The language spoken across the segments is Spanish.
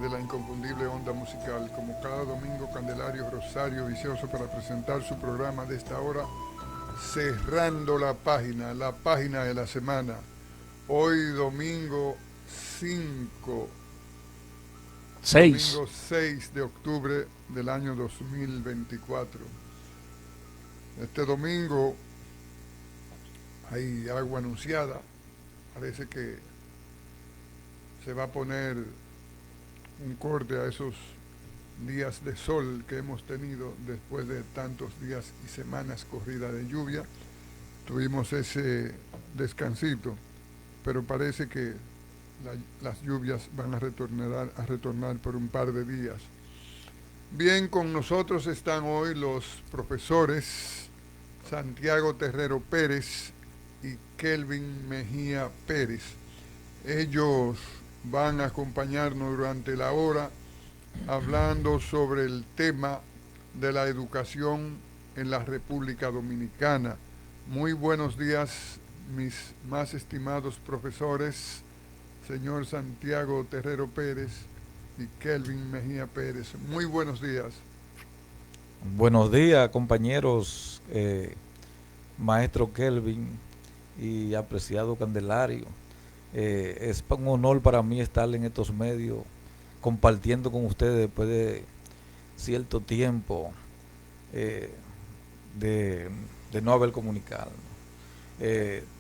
de la inconfundible onda musical. Como cada domingo, Candelario Rosario Vicioso para presentar su programa de esta hora, cerrando la página de la semana. Hoy domingo 5, Seis. domingo 6 de octubre del año 2024. Este domingo hay agua anunciada. Parece que se va a poner un corte a esos días de sol que hemos tenido después de tantos días y semanas corridas de lluvia. Tuvimos ese descansito, pero parece que las lluvias van a retornar por un par de días. Bien, con nosotros están hoy los profesores Santiago Terrero Pérez y Kelvin Mejía Pérez. Ellos van a acompañarnos durante la hora hablando sobre el tema de la educación en la República Dominicana. Muy buenos días, mis más estimados profesores, señor Santiago Terrero Pérez y Kelvin Mejía Pérez. Muy buenos días. Buenos días, compañeros, maestro Kelvin y apreciado Candelario. Es un honor para mí estar en estos medios compartiendo con ustedes después de cierto tiempo eh, de, de no haber comunicado.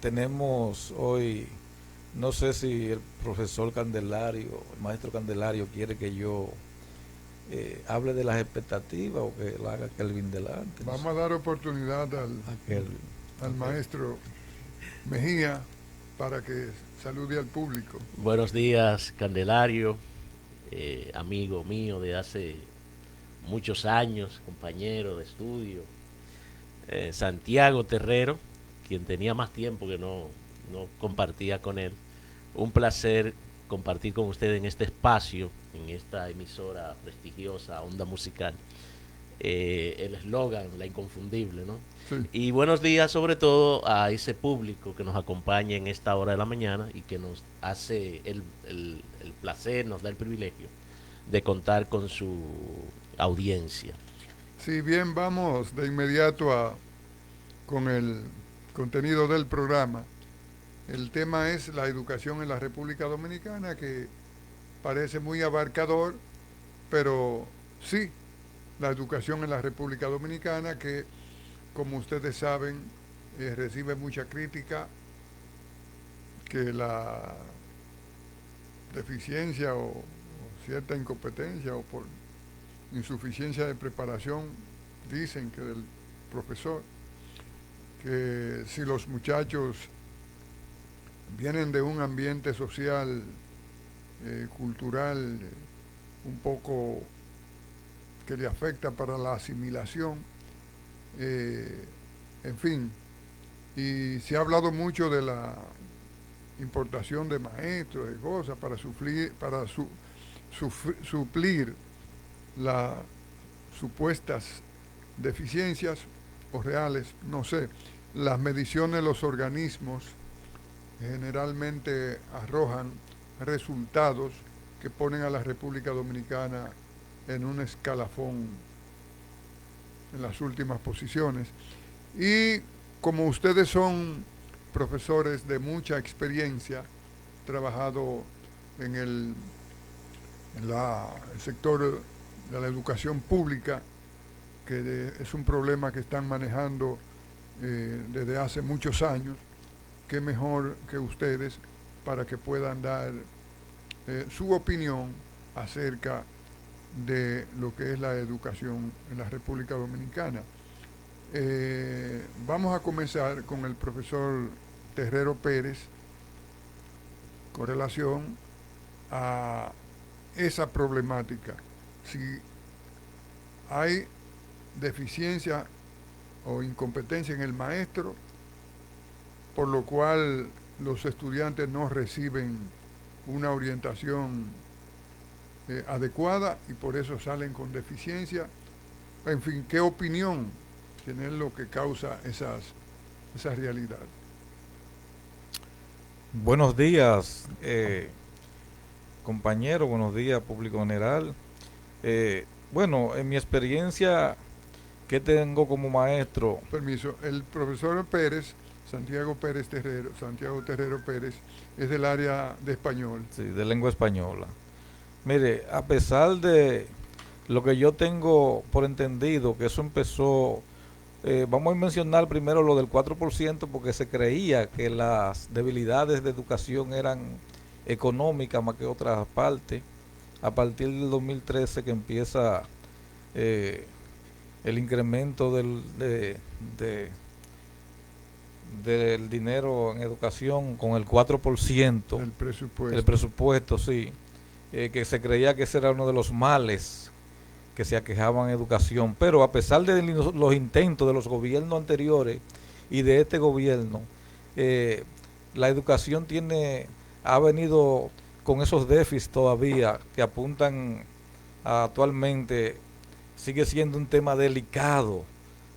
Tenemos hoy, no sé si el profesor Candelario, el maestro Candelario quiere que yo hable de las expectativas o que lo haga Kelvin delante, no Vamos sé. a dar oportunidad A Kelvin. al Ok. maestro Mejía para que salude al público. Buenos días, Candelario, amigo mío de hace muchos años, compañero de estudio. Santiago Terrero, quien tenía más tiempo que no compartía con él. Un placer compartir con usted en este espacio, en esta emisora prestigiosa, Onda Musical. El eslogan, la inconfundible, ¿no? Sí. Y buenos días sobre todo a ese público que nos acompaña en esta hora de la mañana y que nos hace el placer, nos da el privilegio de contar con su audiencia. Si bien vamos de inmediato con el contenido del programa, el tema es la educación en la República Dominicana, que parece muy abarcador, pero sí, la educación en la República Dominicana, que como ustedes saben, recibe mucha crítica, que la deficiencia o cierta incompetencia o por insuficiencia de preparación, dicen que del profesor, que si los muchachos vienen de un ambiente social, cultural, un poco que le afecta para la asimilación, eh, en fin, y se ha hablado mucho de la importación de maestros, de cosas, suplir las supuestas deficiencias o reales, no sé. Las mediciones de los organismos generalmente arrojan resultados que ponen a la República Dominicana en un escalafón en las últimas posiciones. Y como ustedes son profesores de mucha experiencia, trabajado en el sector de la educación pública, que es un problema que están manejando desde hace muchos años, qué mejor que ustedes para que puedan dar su opinión acerca de lo que es la educación en la República Dominicana. Vamos a comenzar con el profesor Terrero Pérez con relación a esa problemática. Si hay deficiencia o incompetencia en el maestro, por lo cual los estudiantes no reciben una orientación adecuada y por eso salen con deficiencia. En fin, ¿qué opinión tiene lo que causa esa realidad? Buenos días, compañero, buenos días, público general. Bueno, en mi experiencia que tengo como maestro, Permiso, el profesor Pérez, Santiago Terrero Pérez, es del área de español. sí, de lengua española. Mire, a pesar de lo que yo tengo por entendido, que eso empezó, vamos a mencionar primero lo del 4%, porque se creía que las debilidades de educación eran económicas más que otras partes. A partir del 2013 que empieza eh, el incremento del dinero en educación con el 4%, el presupuesto, sí, que se creía que ese era uno de los males que se aquejaban en educación, pero a pesar de los intentos de los gobiernos anteriores y de este gobierno, la educación ha venido con esos déficits todavía que apuntan actualmente, sigue siendo un tema delicado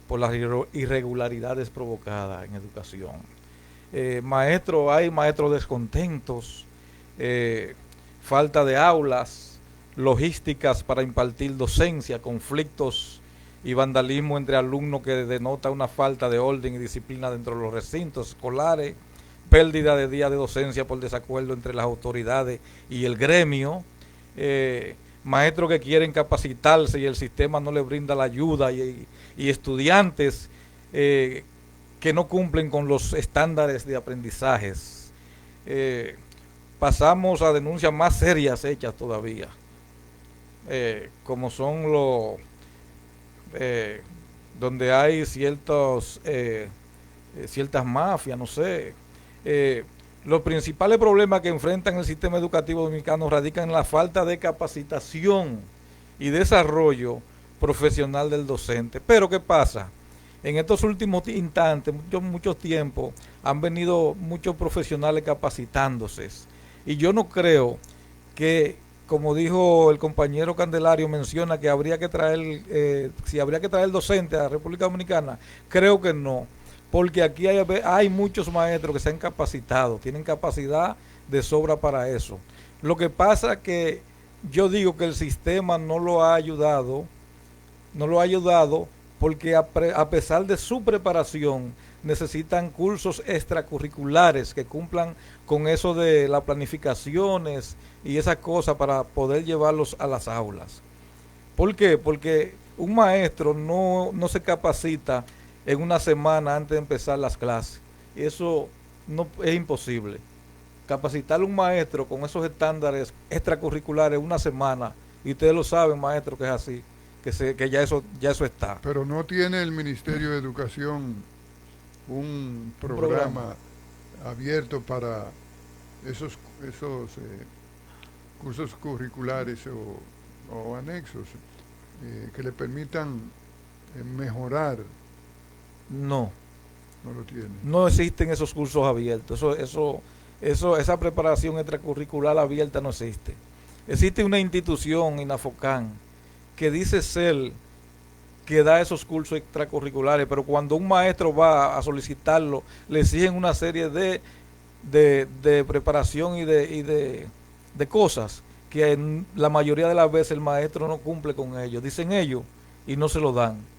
por las irregularidades provocadas en educación. Hay maestros descontentos, falta de aulas, logísticas para impartir docencia, conflictos y vandalismo entre alumnos que denota una falta de orden y disciplina dentro de los recintos escolares, pérdida de días de docencia por desacuerdo entre las autoridades y el gremio, maestros que quieren capacitarse y el sistema no les brinda la ayuda y estudiantes que no cumplen con los estándares de aprendizajes. Pasamos a denuncias más serias hechas todavía, como son donde hay ciertas mafias, no sé. Los principales problemas que enfrentan el sistema educativo dominicano radican en la falta de capacitación y desarrollo profesional del docente. Pero ¿qué pasa? En estos últimos instantes, muchos tiempos, han venido muchos profesionales capacitándose. Y yo no creo que, como dijo el compañero Candelario, menciona que habría que traer, si habría que traer docente a la República Dominicana, creo que no. Porque aquí hay muchos maestros que se han capacitado, tienen capacidad de sobra para eso. Lo que pasa que yo digo que el sistema no lo ha ayudado porque a pesar de su preparación necesitan cursos extracurriculares que cumplan con eso de las planificaciones y esas cosas para poder llevarlos a las aulas. ¿Por qué? Porque un maestro no se capacita en una semana antes de empezar las clases. Eso no es imposible. Capacitar a un maestro con esos estándares extracurriculares una semana, y ustedes lo saben, maestro, que es así, que ya eso está. Pero no tiene el Ministerio de Educación un programa abierto para esos cursos curriculares o anexos que le permitan mejorar. No lo tiene. No existen esos cursos abiertos. Esa preparación extracurricular abierta no existe. Existe una institución, INAFOCAN, que dice ser que da esos cursos extracurriculares, pero cuando un maestro va a solicitarlo, le exigen una serie de preparación y de cosas que la mayoría de las veces el maestro no cumple con ellos. Dicen ellos y no se lo dan.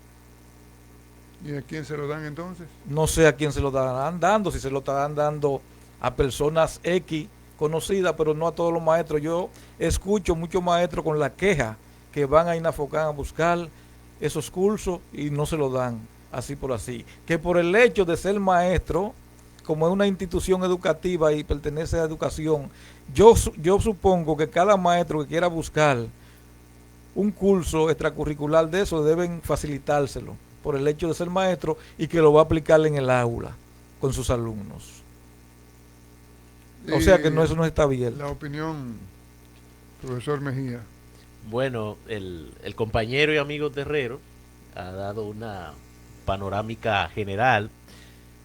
¿Y a quién se lo dan entonces? No sé a quién se lo estarán dando, si se lo estarán dando a personas X conocidas, pero no a todos los maestros. Yo escucho muchos maestros con la queja que van a INAFOCAN a buscar esos cursos y no se lo dan, así por así. Que por el hecho de ser maestro, como es una institución educativa y pertenece a educación, yo supongo que cada maestro que quiera buscar un curso extracurricular de eso deben facilitárselo por el hecho de ser maestro y que lo va a aplicar en el aula con sus alumnos. O sea que eso no está bien. La opinión, profesor Mejía. Bueno, el compañero y amigo Terrero ha dado una panorámica general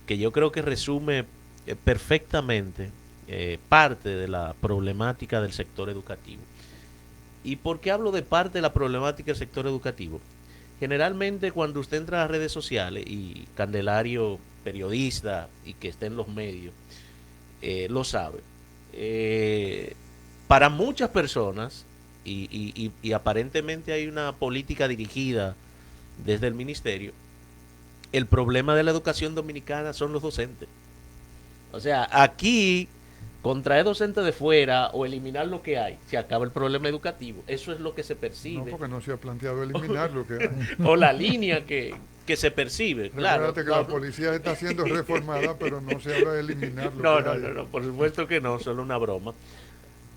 que yo creo que resume perfectamente parte de la problemática del sector educativo. ¿Y por qué hablo de parte de la problemática del sector educativo? Generalmente cuando usted entra a las redes sociales, y Candelario, periodista y que está en los medios, lo sabe, para muchas personas, y aparentemente hay una política dirigida desde el ministerio, el problema de la educación dominicana son los docentes. O sea, aquí contraer docentes de fuera o eliminar lo que hay, se acaba el problema educativo. Eso es lo que se No, percibe. porque no se ha planteado eliminar lo que hay. O la línea que se percibe. Claro, Recuérdate que no, la policía está siendo reformada, pero no se habla de eliminar lo no, que no, hay. no, no, por supuesto que no, solo una broma.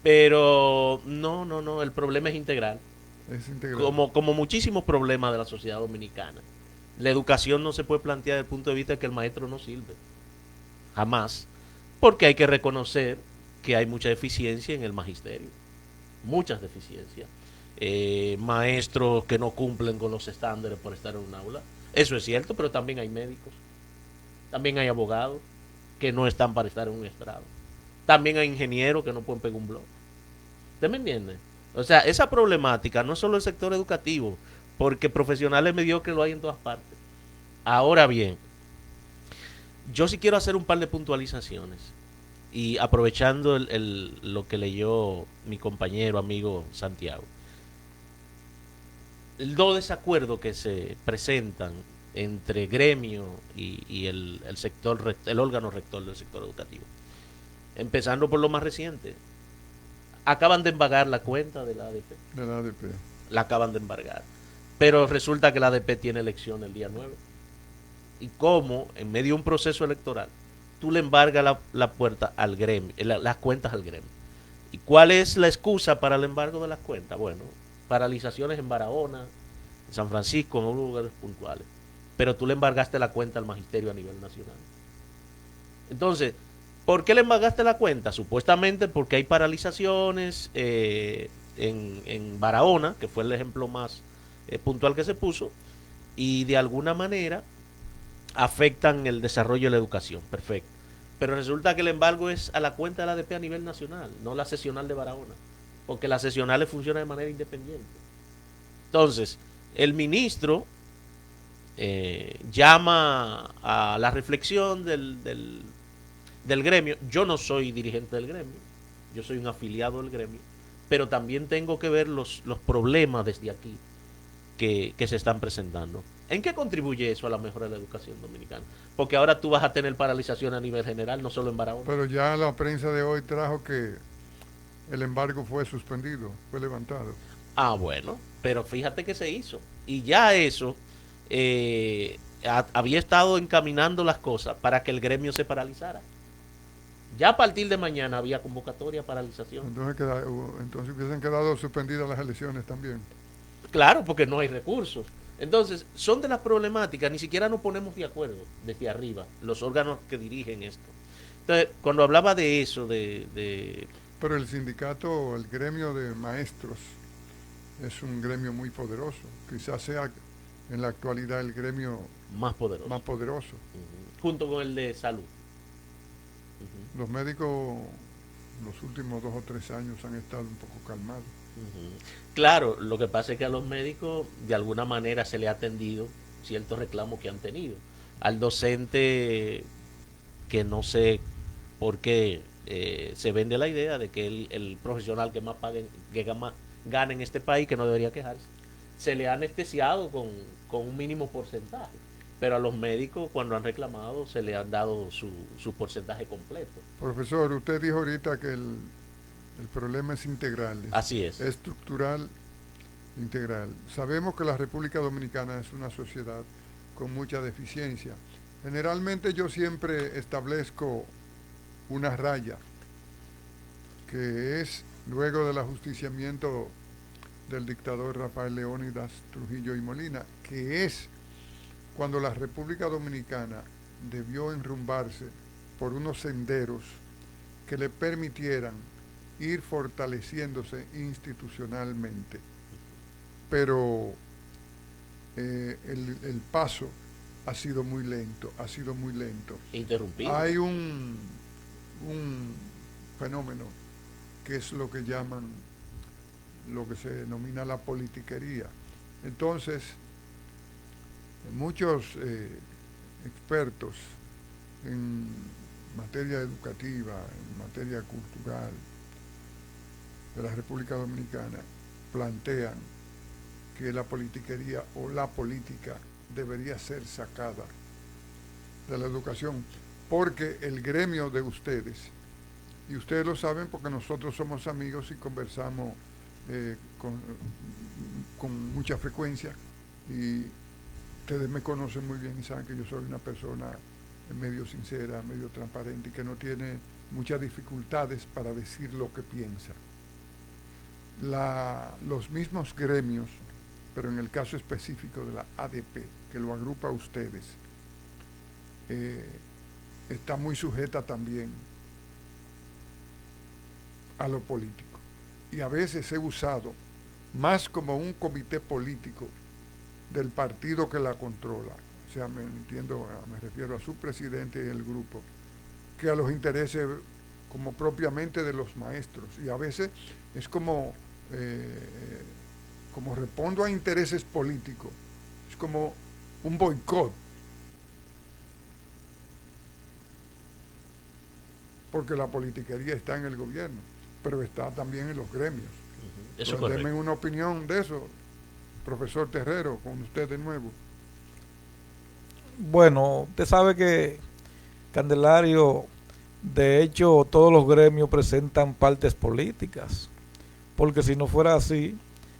Pero no, no, no, el problema es integral. Es integral. Como muchísimos problemas de la sociedad dominicana. La educación no se puede plantear desde el punto de vista de que el maestro no sirve. Jamás. Porque hay que reconocer que hay mucha deficiencia en el magisterio. Muchas deficiencias. Maestros que no cumplen con los estándares por estar en un aula. Eso es cierto, pero también hay médicos. También hay abogados que no están para estar en un estrado. También hay ingenieros que no pueden pegar un blog. ¿Usted me entiende? O sea, esa problemática no es solo el sector educativo, porque profesionales mediocres lo hay en todas partes. Ahora bien, yo sí quiero hacer un par de puntualizaciones. Y aprovechando lo que leyó mi compañero, amigo Santiago. Los desacuerdos que se presentan entre gremio y el sector, el órgano rector del sector educativo. Empezando por lo más reciente. Acaban de embargar la cuenta de la ADP. De la ADP. La acaban de embargar. Pero resulta que la ADP tiene elección el día 9. Y cómo, en medio de un proceso electoral, tú le embargas la puerta al gremio, las cuentas al gremio. ¿Y cuál es la excusa para el embargo de las cuentas? Bueno, paralizaciones en Barahona, en San Francisco, en unos lugares puntuales. Pero tú le embargaste la cuenta al magisterio a nivel nacional. Entonces, ¿por qué le embargaste la cuenta? Supuestamente porque hay paralizaciones en Barahona, que fue el ejemplo más puntual que se puso, y de alguna manera afectan el desarrollo de la educación. Perfecto. Pero resulta que el embargo es a la cuenta de la ADP a nivel nacional, no la sesional de Barahona, porque las sesionales funcionan de manera independiente. Entonces, el ministro llama a la reflexión del gremio. Yo no soy dirigente del gremio, yo soy un afiliado del gremio, pero también tengo que ver los problemas desde aquí que se están presentando. ¿En qué contribuye eso a la mejora de la educación dominicana? Porque ahora tú vas a tener paralización a nivel general, no solo en Barahona. Pero ya la prensa de hoy trajo que el embargo fue suspendido, fue levantado. Ah, bueno, pero fíjate que se hizo. Y ya eso había estado encaminando las cosas para que el gremio se paralizara. Ya a partir de mañana había convocatoria, paralización. Entonces hubiesen quedado suspendidas las elecciones también. Claro, porque no hay recursos. Entonces, son de las problemáticas, ni siquiera nos ponemos de acuerdo desde arriba, los órganos que dirigen esto. Entonces, cuando hablaba de eso, Pero el sindicato, el gremio de maestros, es un gremio muy poderoso. Quizás sea en la actualidad el gremio más poderoso. Más poderoso. Junto con el de salud. Los médicos los últimos 2 o 3 años han estado un poco calmados. Claro, lo que pasa es que a los médicos de alguna manera se le ha atendido ciertos reclamos que han tenido. Al docente, que no sé por qué se vende la idea de que el profesional que más pague, que más gana en este país, que no debería quejarse, se le ha anestesiado con un mínimo porcentaje. Pero a los médicos, cuando han reclamado, se le han dado su porcentaje completo. Profesor, usted dijo ahorita que el problema es integral. Así es. Estructural, integral. Sabemos que la República Dominicana es una sociedad con mucha deficiencia. Generalmente yo siempre establezco una raya, que es luego del ajusticiamiento del dictador Rafael Leónidas Trujillo y Molina, que es cuando la República Dominicana debió enrumbarse por unos senderos que le permitieran ir fortaleciéndose institucionalmente. Pero el paso ha sido muy lento, Interrumpido. Hay un fenómeno que es lo que llaman, lo que se denomina la politiquería. Entonces, muchos expertos en materia educativa, en materia cultural, de la República Dominicana plantean que la politiquería o la política debería ser sacada de la educación, porque el gremio de ustedes, y ustedes lo saben porque nosotros somos amigos y conversamos con mucha frecuencia, y ustedes me conocen muy bien y saben que yo soy una persona medio sincera, medio transparente y que no tiene muchas dificultades para decir lo que piensa. Los mismos gremios, pero en el caso específico de la ADP, que lo agrupa a ustedes, está muy sujeta también a lo político. Y a veces he usado más como un comité político del partido que la controla, o sea, me refiero a su presidente y el grupo, que a los intereses como propiamente de los maestros. Y a veces es como respondo a intereses políticos, es como un boicot, porque la politiquería está en el gobierno, pero está también en los gremios. Eso es Denme una opinión de eso, profesor Terrero, con usted de nuevo. Bueno, usted sabe que, Candelario, de hecho todos los gremios presentan partes políticas, porque si no fuera así,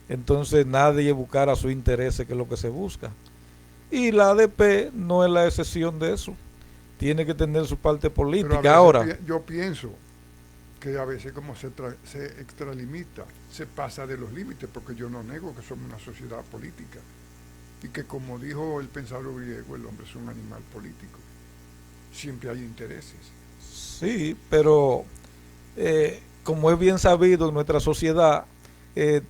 entonces nadie buscara su interés, que es lo que se busca. Y la ADP no es la excepción de eso, tiene que tener su parte política. Ahora, yo pienso que a veces como se extralimita, se pasa de los límites, porque yo no nego que somos una sociedad política y que, como dijo el pensador griego, el hombre es un animal político, siempre hay intereses. Sí, pero como es bien sabido en nuestra sociedad,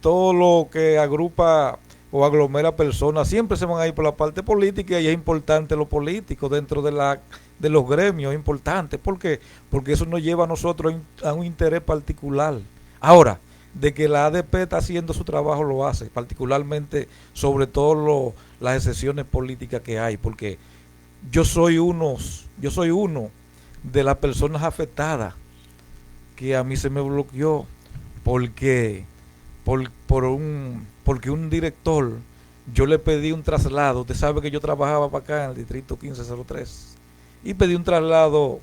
todo lo que agrupa o aglomera personas siempre se van a ir por la parte política, y es importante lo político dentro de los gremios, es importante. ¿Por qué? Porque eso nos lleva a nosotros a un interés particular. Ahora, de que la ADP está haciendo su trabajo, lo hace, particularmente sobre todo las excepciones políticas que hay, porque yo soy uno de las personas afectadas que a mí se me bloqueó porque un director, yo le pedí un traslado. Usted sabe que yo trabajaba para acá en el distrito 1503 y pedí un traslado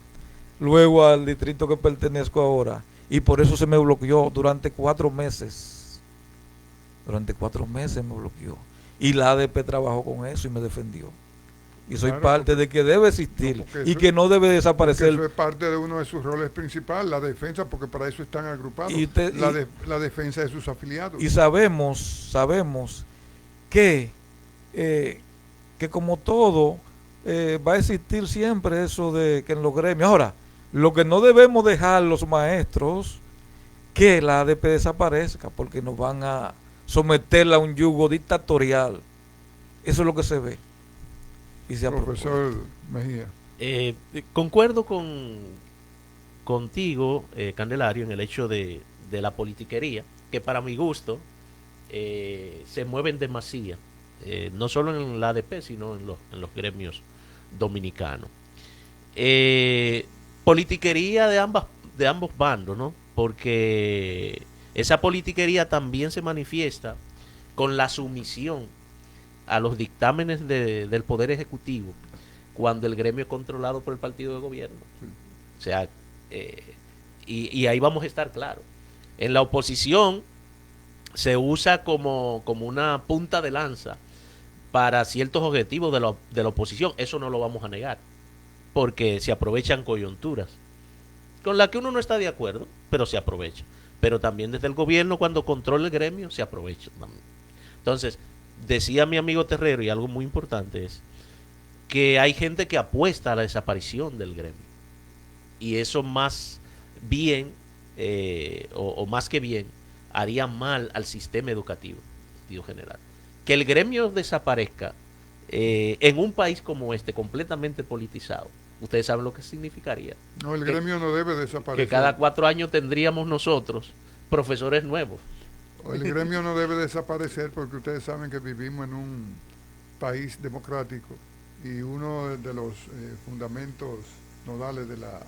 luego al distrito que pertenezco ahora, y por eso se me bloqueó durante 4 meses. Durante 4 meses me bloqueó, y la ADP trabajó con eso y me defendió. Y soy parte de que debe existir y que no debe desaparecer. Eso es parte de uno de sus roles principales, la defensa, porque para eso están agrupados, la defensa de sus afiliados. Y sabemos que como todo, va a existir siempre eso de que en los gremios. Ahora, lo que no debemos dejar los maestros, que la ADP desaparezca, porque nos van a someterla a un yugo dictatorial. Eso es lo que se ve. Profesor Mejía. Concuerdo contigo, Candelario, en el hecho de la politiquería, que para mi gusto se mueven demasía, no solo en la ADP, sino en los gremios dominicanos. Politiquería de ambos bandos, ¿no? Porque esa politiquería también se manifiesta con la sumisión a los dictámenes del Poder Ejecutivo cuando el gremio es controlado por el partido de gobierno. O sea, y ahí vamos a estar claros. En la oposición se usa como una punta de lanza para ciertos objetivos de la oposición. Eso no lo vamos a negar, porque se aprovechan coyunturas con las que uno no está de acuerdo, pero se aprovecha. Pero también desde el gobierno, cuando controla el gremio, se aprovecha también. Entonces, decía mi amigo Terrero, y algo muy importante es que hay gente que apuesta a la desaparición del gremio, y eso más bien o más que bien haría mal al sistema educativo, digo, general. Que el gremio desaparezca en un país como este, completamente politizado, ustedes saben lo que significaría. No, el gremio no debe desaparecer. Que cada 4 años tendríamos nosotros profesores nuevos. El gremio no debe desaparecer, porque ustedes saben que vivimos en un país democrático, y uno de los fundamentos nodales de la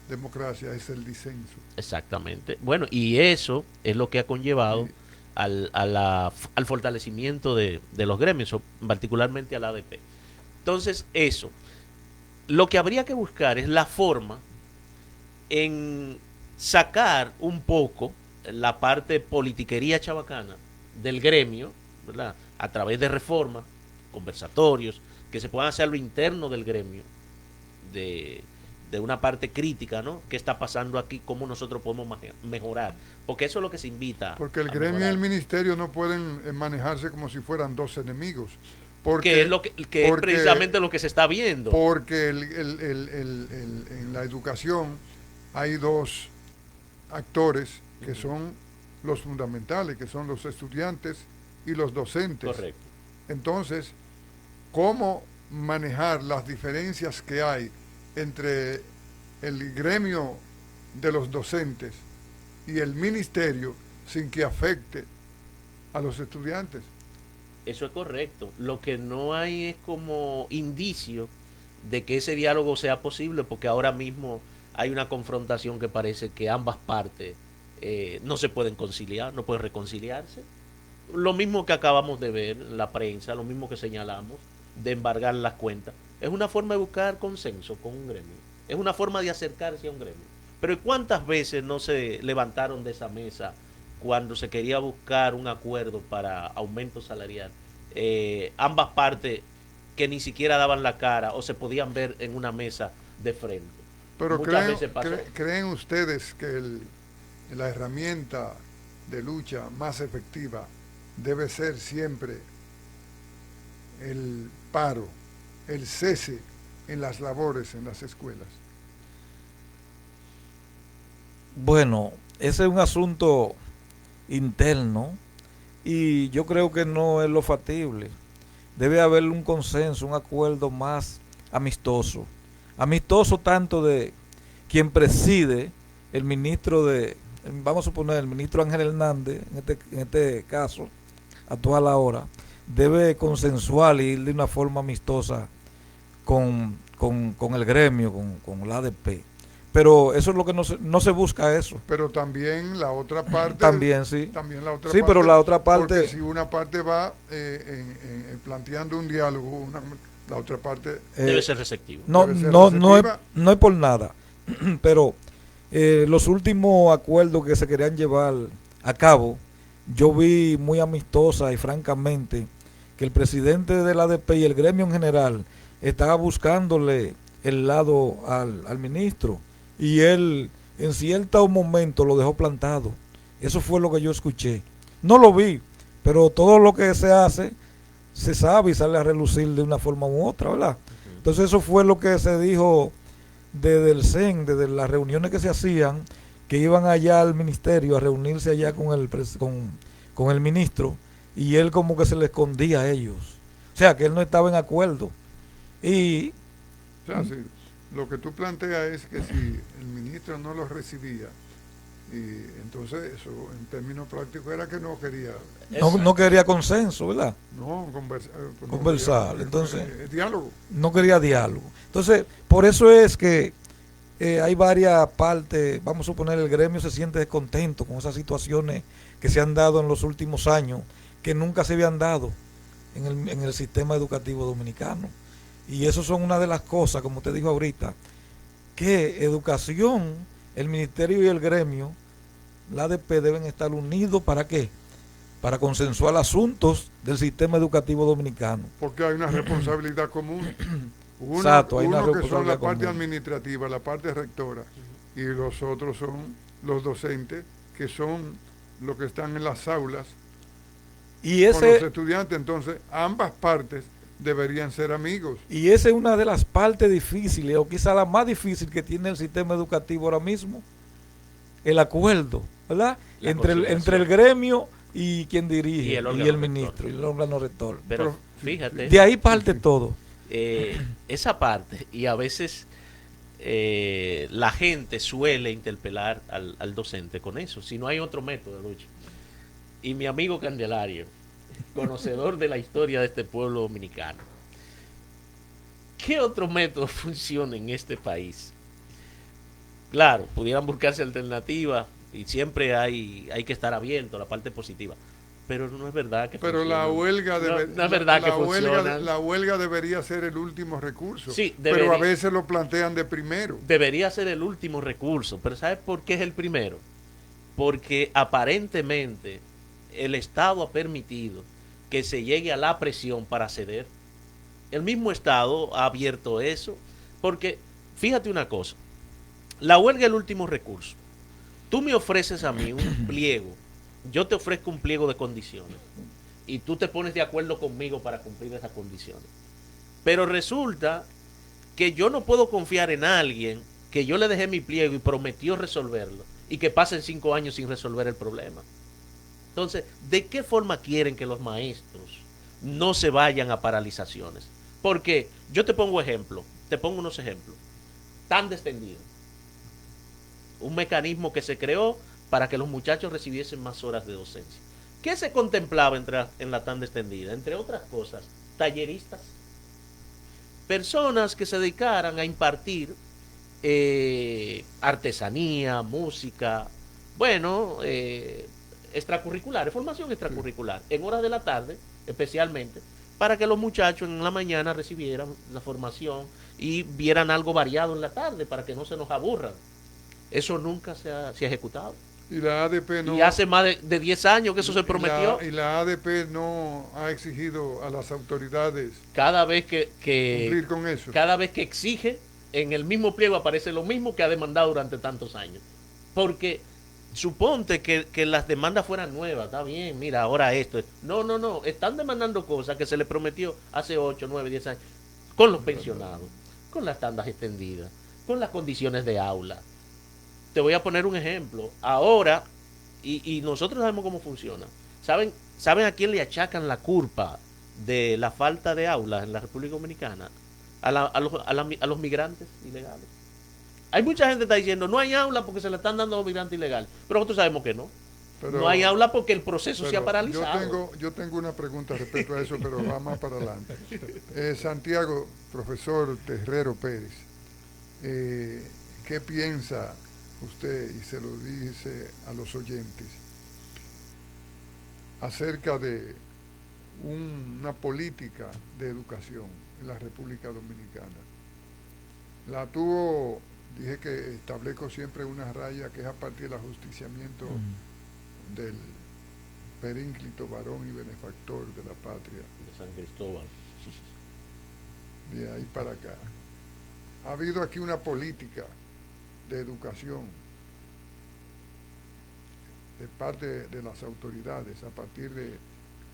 democracia es el disenso. Exactamente. Bueno, y eso es lo que ha conllevado Sí. al fortalecimiento de los gremios, particularmente al ADP. Entonces, eso. Lo que habría que buscar es la forma en sacar un poco la parte politiquería chabacana del gremio, ¿verdad? A través de reformas, conversatorios, que se puedan hacer a lo interno del gremio, de, de una parte crítica, ¿no? ¿Qué está pasando aquí? ¿Cómo nosotros podemos mejorar? Porque eso es lo que se invita Porque el a gremio y mejorar. el ministerio no pueden manejarse como si fueran dos enemigos. Que es Porque, lo que es porque, precisamente lo que se está viendo. porque en la educación hay dos actores que son los fundamentales, que son los estudiantes y los docentes. Correcto. Entonces, ¿cómo manejar las diferencias que hay entre el gremio de los docentes y el ministerio sin que afecte a los estudiantes? Eso es correcto. Lo que no hay es como indicio de que ese diálogo sea posible, porque ahora mismo hay una confrontación que parece que ambas partes no se pueden conciliar, no pueden reconciliarse. Lo mismo que acabamos de ver en la prensa, lo mismo que señalamos, de embargar las cuentas. Es una forma de buscar consenso con un gremio. Es una forma de acercarse a un gremio. Pero ¿cuántas veces no se levantaron de esa mesa cuando se quería buscar un acuerdo para aumento salarial? Ambas partes que ni siquiera daban la cara o se podían ver en una mesa de frente. Pero Muchas veces pasó. ¿creen ustedes que la herramienta de lucha más efectiva debe ser siempre el paro, el cese en las labores en las escuelas? Bueno, ese es un asunto interno y yo creo que no es lo factible. Debe haber un consenso, un acuerdo más amistoso. Amistoso tanto de quien preside, el ministro vamos a suponer, el ministro Ángel Hernández, en este caso, actual ahora, debe consensuar y ir de una forma amistosa con el gremio, con la ADP. Pero eso es lo que no se busca eso. Pero también la otra parte. También, sí. También la otra sí, parte, pero la otra parte. Porque si una parte va planteando un diálogo, la otra parte. Debe ser receptivo. No, debe ser no, receptiva. no es por nada. Pero los últimos acuerdos que se querían llevar a cabo, yo vi muy amistosa y francamente que el presidente de la ADP y el gremio en general estaba buscándole el lado al ministro. Y él en cierto momento lo dejó plantado. Eso fue lo que yo escuché. No lo vi, pero todo lo que se hace se sabe y sale a relucir de una forma u otra, ¿verdad? Entonces eso fue lo que se dijo desde el CEN, desde las reuniones que se hacían, que iban allá al ministerio a reunirse allá con el ministro, y él como que se le escondía a ellos. O sea, que él no estaba en acuerdo. Y O sea, si lo que tú planteas es que si el ministro no lo recibía, y entonces eso en términos prácticos era que no quería no quería consenso, ¿verdad? conversar. Entonces, Diálogo. no quería diálogo. Entonces, por eso es que hay varias partes, vamos a suponer, el gremio se siente descontento con esas situaciones que se han dado en los últimos años, que nunca se habían dado en el sistema educativo dominicano. Y eso son una de las cosas, como usted dijo ahorita, que educación, el ministerio y el gremio, la ADP, deben estar unidos. ¿Para qué? Para consensuar asuntos del sistema educativo dominicano. Porque hay una responsabilidad común. Exacto, hay una uno que son la responsabilidad parte común. administrativa, la parte rectora, y los otros son los docentes, que son los que están en las aulas Y con los estudiantes. Entonces, ambas partes deberían ser amigos. Y esa es una de las partes difíciles, o quizá la más difícil que tiene el sistema educativo ahora mismo, el acuerdo, ¿verdad? Entre el gremio y quien dirige, y el ministro, y el órgano rector. Pero fíjate. De ahí parte todo. Esa parte, y a veces la gente suele interpelar al docente con eso, si no hay otro método de lucha. Y mi amigo Candelario, conocedor de la historia de este pueblo dominicano, ¿qué otro método funciona en este país Claro, pudieran buscarse alternativas y siempre hay que estar abierto a la parte positiva. Pero no es verdad que Pero la funcionan. huelga, No es verdad que funcionan. la huelga debería ser el último recurso, Sí, pero a veces lo plantean de primero. debería ser el último recurso. Pero ¿sabes por qué es el primero? Porque aparentemente el Estado ha permitido que se llegue a la presión para ceder. El mismo Estado ha abierto eso. Porque, fíjate una cosa, la huelga es el último recurso. Tú me ofreces a mí un pliego, yo te ofrezco un pliego de condiciones y tú te pones de acuerdo conmigo para cumplir esas condiciones. Pero resulta que yo no puedo confiar en alguien que yo le dejé mi pliego y prometió resolverlo y que pasen 5 años sin resolver el problema. Entonces, ¿de qué forma quieren que los maestros no se vayan a paralizaciones? Porque yo te pongo unos ejemplos. Tan extendidos. Un mecanismo que se creó para que los muchachos recibiesen más horas de docencia. ¿Qué se contemplaba en la tanda extendida? Entre otras cosas, talleristas, personas que se dedicaran a impartir artesanía, música, bueno, extracurriculares, formación extracurricular, en horas de la tarde especialmente, para que los muchachos en la mañana recibieran la formación y vieran algo variado en la tarde, para que no se nos aburran. Eso nunca se ha ejecutado. Y la ADP no. Y hace más de 10 años que eso se prometió. Y la ADP no ha exigido a las autoridades cada vez que cumplir con eso. Cada vez que exige, en el mismo pliego aparece lo mismo que ha demandado durante tantos años. Porque suponte que las demandas fueran nuevas, está bien, mira, ahora esto. No, están demandando cosas que se les prometió hace 8, 9, 10 años. Con los pensionados, con las tandas extendidas, con las condiciones de aula. Te voy a poner un ejemplo. Ahora, y nosotros sabemos cómo funciona. ¿Saben a quién le achacan la culpa de la falta de aulas en la República Dominicana? A los migrantes ilegales. Hay mucha gente que está diciendo, no hay aula porque se le están dando a los migrantes ilegales. Pero nosotros sabemos que no. Pero, no hay aula porque el proceso se ha paralizado. Yo tengo una pregunta respecto a eso, pero va más para adelante. Santiago, profesor Terrero Pérez, ¿qué piensa usted, y se lo dice a los oyentes, acerca de una política de educación en la República Dominicana? La tuvo, dije que establezco siempre una raya que es a partir del ajusticiamiento del perínclito varón y benefactor de la patria de San Cristóbal. De ahí para acá. Ha habido aquí una política de educación de parte de las autoridades a partir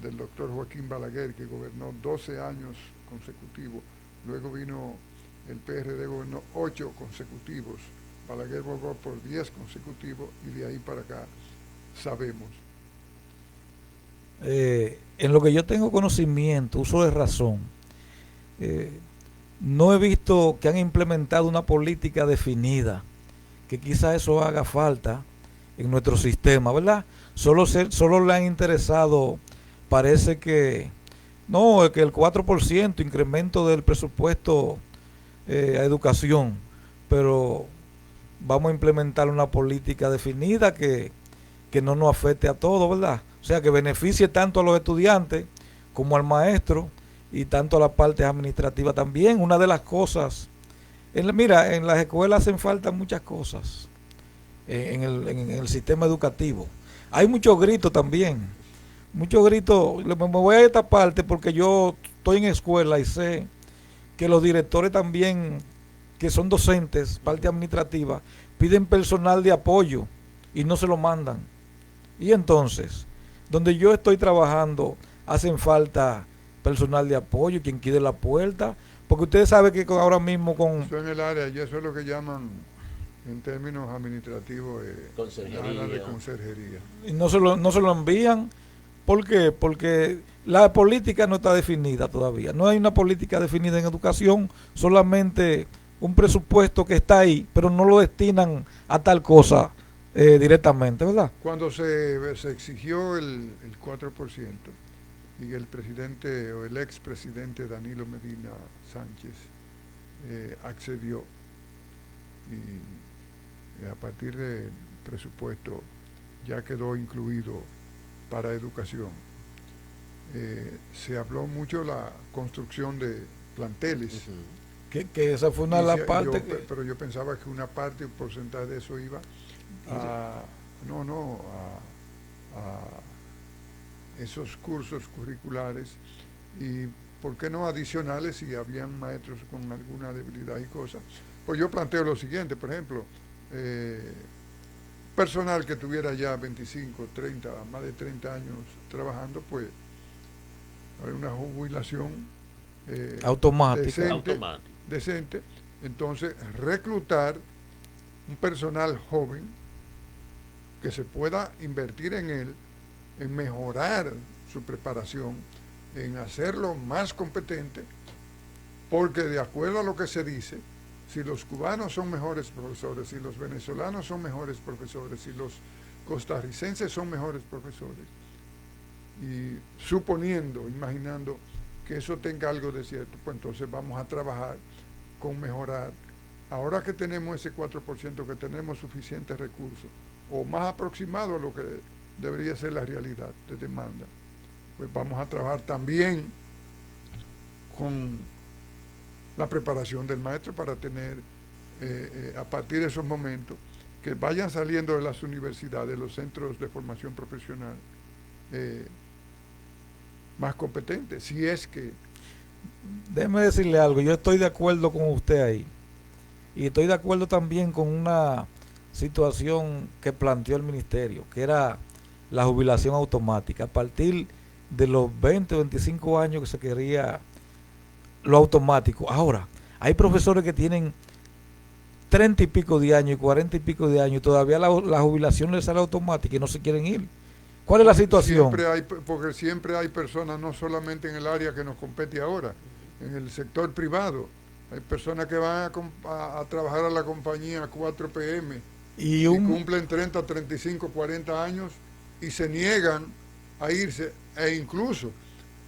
del doctor Joaquín Balaguer, que gobernó 12 años consecutivos. Luego vino el PRD, gobernó 8 consecutivos. Balaguer volvió por 10 consecutivos y de ahí para acá sabemos. En lo que yo tengo conocimiento, uso de razón, no he visto que han implementado una política definida, que quizás eso haga falta en nuestro sistema, ¿verdad? Solo le han interesado, parece que, no, que el 4% incremento del presupuesto a educación, pero vamos a implementar una política definida que no nos afecte a todos, ¿verdad? O sea, que beneficie tanto a los estudiantes como al maestro y tanto a la parte administrativa también. Una de las cosas, mira, en las escuelas hacen falta muchas cosas, en el sistema educativo. Hay muchos gritos también, muchos gritos. Me voy a esta parte porque yo estoy en escuela y sé que los directores también, que son docentes, parte administrativa, piden personal de apoyo y no se lo mandan. Y entonces, donde yo estoy trabajando, hacen falta personal de apoyo, quien quede la puerta, porque ustedes saben que ahora mismo con... Eso en el área, y eso es lo que llaman, en términos administrativos, área de conserjería. Y no se lo envían. ¿Por qué? Porque la política no está definida todavía. No hay una política definida en educación, solamente un presupuesto que está ahí, pero no lo destinan a tal cosa directamente, ¿verdad? Cuando se exigió el 4% y el presidente o el expresidente Danilo Medina Sánchez accedió, y a partir del presupuesto ya quedó incluido para educación. Se habló mucho de la construcción de planteles. Que esa fue una de las partes. Pero yo pensaba que una parte, un porcentaje de eso iba a esos cursos curriculares y, ¿por qué no adicionales si habían maestros con alguna debilidad y cosas? Pues yo planteo lo siguiente, por ejemplo, personal que tuviera ya 25, 30, más de 30 años trabajando, pues hay una jubilación automática. Decente. Entonces, reclutar un personal joven que se pueda invertir en él, en mejorar su preparación, en hacerlo más competente, porque de acuerdo a lo que se dice, si los cubanos son mejores profesores, si los venezolanos son mejores profesores, si los costarricenses son mejores profesores, y suponiendo, imaginando que eso tenga algo de cierto, pues entonces vamos a trabajar con mejorar. Ahora que tenemos ese 4%, que tenemos suficientes recursos, o más aproximado a lo que debería ser la realidad de demanda, pues vamos a trabajar también con la preparación del maestro para tener, a partir de esos momentos, que vayan saliendo de las universidades, los centros de formación profesional, más competentes, si es que... Déjeme decirle algo, yo estoy de acuerdo con usted ahí, y estoy de acuerdo también con una situación que planteó el ministerio, que era la jubilación automática. A partir de los 20 o 25 años que se quería lo automático. Ahora, hay profesores que tienen 30 y pico de años y 40 y pico de años y todavía la jubilación les sale automática y no se quieren ir. ¿Cuál es la situación? Porque siempre hay personas, no solamente en el área que nos compete ahora, en el sector privado. Hay personas que van a trabajar a la compañía 4 PM y cumplen 30, 35, 40 años y se niegan a irse e incluso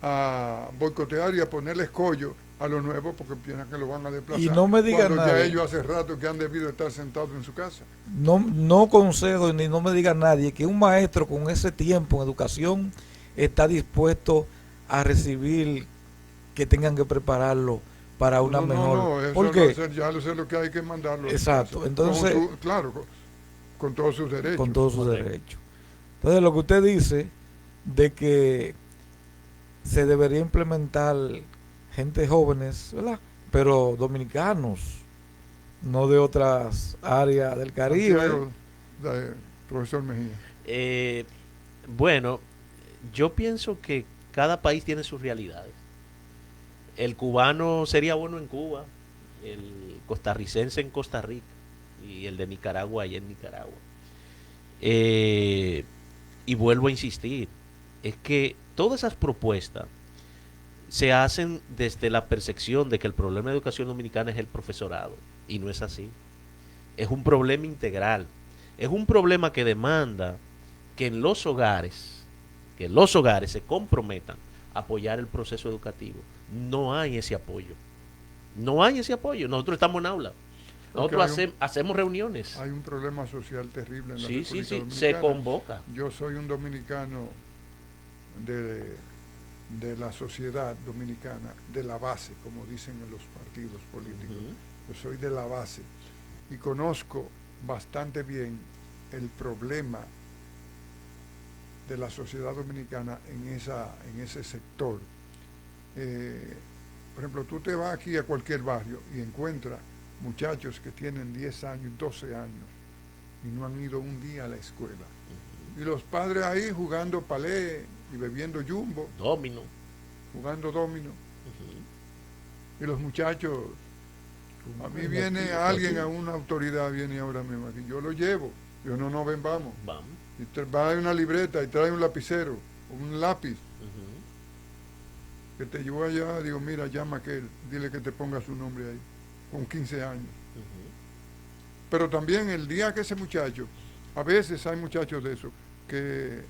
a boicotear y a ponerle escollo a los nuevos porque piensan que lo van a desplazar. Y no me digan cuando nadie. Ya ellos hace rato que han debido estar sentados en su casa. No concedo ni no me diga nadie que un maestro con ese tiempo en educación está dispuesto a recibir que tengan que prepararlo para una mejor. No, eso ¿Por qué? ya lo sé lo que hay que mandarlo. Exacto, entonces con todos sus derechos. Con todos sus derechos. Entonces lo que usted dice de que se debería implementar gente jóvenes, ¿verdad? Pero dominicanos, no de otras áreas del Caribe. Profesor Mejía. Bueno, yo pienso que cada país tiene sus realidades. El cubano sería bueno en Cuba, el costarricense en Costa Rica y el de Nicaragua allá en Nicaragua. Y vuelvo a insistir, es que todas esas propuestas se hacen desde la percepción de que el problema de educación dominicana es el profesorado, y no es así. Es un problema integral, es un problema que demanda que en los hogares se comprometan a apoyar el proceso educativo. No hay ese apoyo. Nosotros estamos en aula. Nosotros hacemos reuniones. Hay un problema social terrible en la República Dominicana. Se convoca. Yo soy un dominicano de la sociedad dominicana, de la base, como dicen en los partidos políticos. Yo soy de la base y conozco bastante bien el problema de la sociedad dominicana en ese sector. Por ejemplo, tú te vas aquí a cualquier barrio y encuentras muchachos que tienen 10 años, 12 años y no han ido un día a la escuela. Y los padres ahí jugando palé y bebiendo jumbo. Jugando domino. Y los muchachos, a mí viene alguien, a una autoridad, viene ahora mismo aquí, yo lo llevo. Yo no, ven, vamos. Y trae una libreta y trae un lapicero, un lápiz. Que te llevó allá, digo, mira, llama a aquel, dile que te ponga su nombre ahí, con 15 años. Pero también el día que ese muchacho, a veces hay muchachos de esos que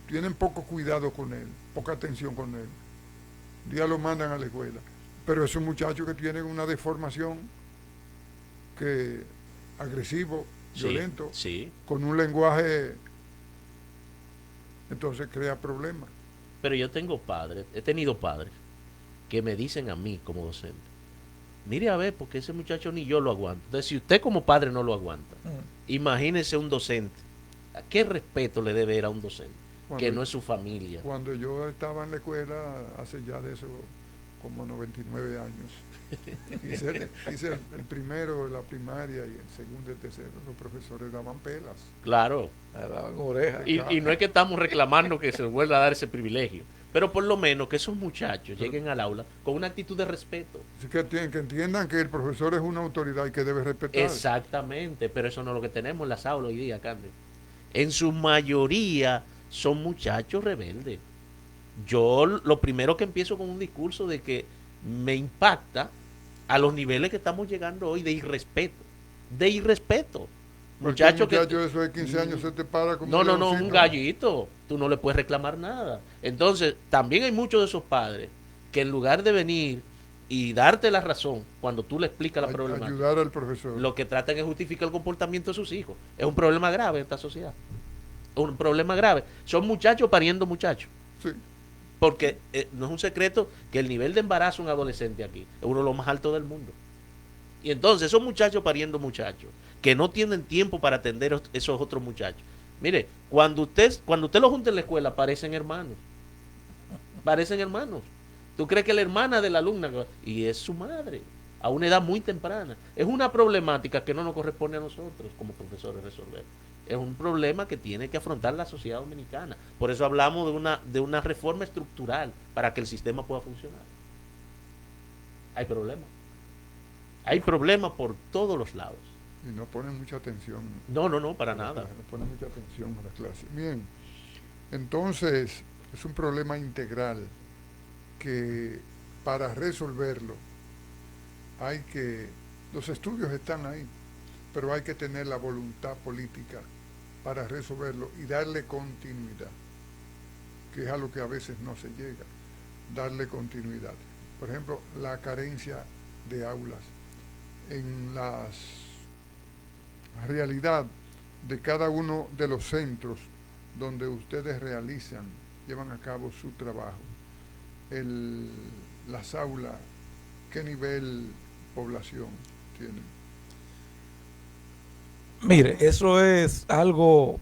tienen poco cuidado con él, poca atención con él. Un día lo mandan a la escuela. Pero esos muchachos que tienen una deformación que agresivo, Sí, violento, sí. con un lenguaje, entonces crea problemas. Pero yo tengo padres, he tenido padres que me dicen a mí como docente, mire a ver, porque ese muchacho ni yo lo aguanto. Entonces, si usted como padre no lo aguanta, imagínese un docente. ¿A qué respeto le debe ir a un docente? Que no es su familia. Cuando yo estaba en la escuela, hace ya de eso como 99 años, hice el primero de la primaria y el segundo y el tercero, los profesores daban pelas. Claro. Daban orejas. Y no es que estamos reclamando que se les vuelva a dar ese privilegio, pero por lo menos que esos muchachos lleguen al aula con una actitud de respeto. Así que entiendan que el profesor es una autoridad y que debe respetar. Exactamente, pero eso no es lo que tenemos en las aulas hoy día, Cande. En su mayoría son muchachos rebeldes. Yo lo primero que empiezo con un discurso de que me impacta a los niveles que estamos llegando hoy de irrespeto. De irrespeto. Muchacho eso de 15 años se te para como no, un gallito. Tú no le puedes reclamar nada. Entonces, también hay muchos de esos padres que en lugar de venir y darte la razón cuando tú le explicas la problemática, ayudar al profesor, lo que tratan es justificar el comportamiento de sus hijos. Es un problema grave en esta sociedad. Un problema grave. Son muchachos pariendo muchachos. Sí. Porque no es un secreto que el nivel de embarazo de un adolescente aquí es uno de los más altos del mundo. Y entonces esos muchachos pariendo muchachos que no tienen tiempo para atender esos otros muchachos. Mire, cuando usted los junta en la escuela, parecen hermanos. Parecen hermanos. ¿Tú crees que la hermana de la alumna, y es su madre, a una edad muy temprana? Es una problemática que no nos corresponde a nosotros como profesores resolver. Es un problema que tiene que afrontar la sociedad dominicana. Por eso hablamos de una reforma estructural para que el sistema pueda funcionar. Hay problemas. Hay problemas por todos los lados. Y no ponen mucha atención. No, para nada. No ponen mucha atención a la clase. Bien, entonces es un problema integral que para resolverlo los estudios están ahí, pero hay que tener la voluntad política para resolverlo y darle continuidad, que es a lo que a veces no se llega, darle continuidad. Por ejemplo, la carencia de aulas en la realidad de cada uno de los centros donde ustedes llevan a cabo su trabajo. Las aulas, ¿qué nivel población tienen? Mire, eso es algo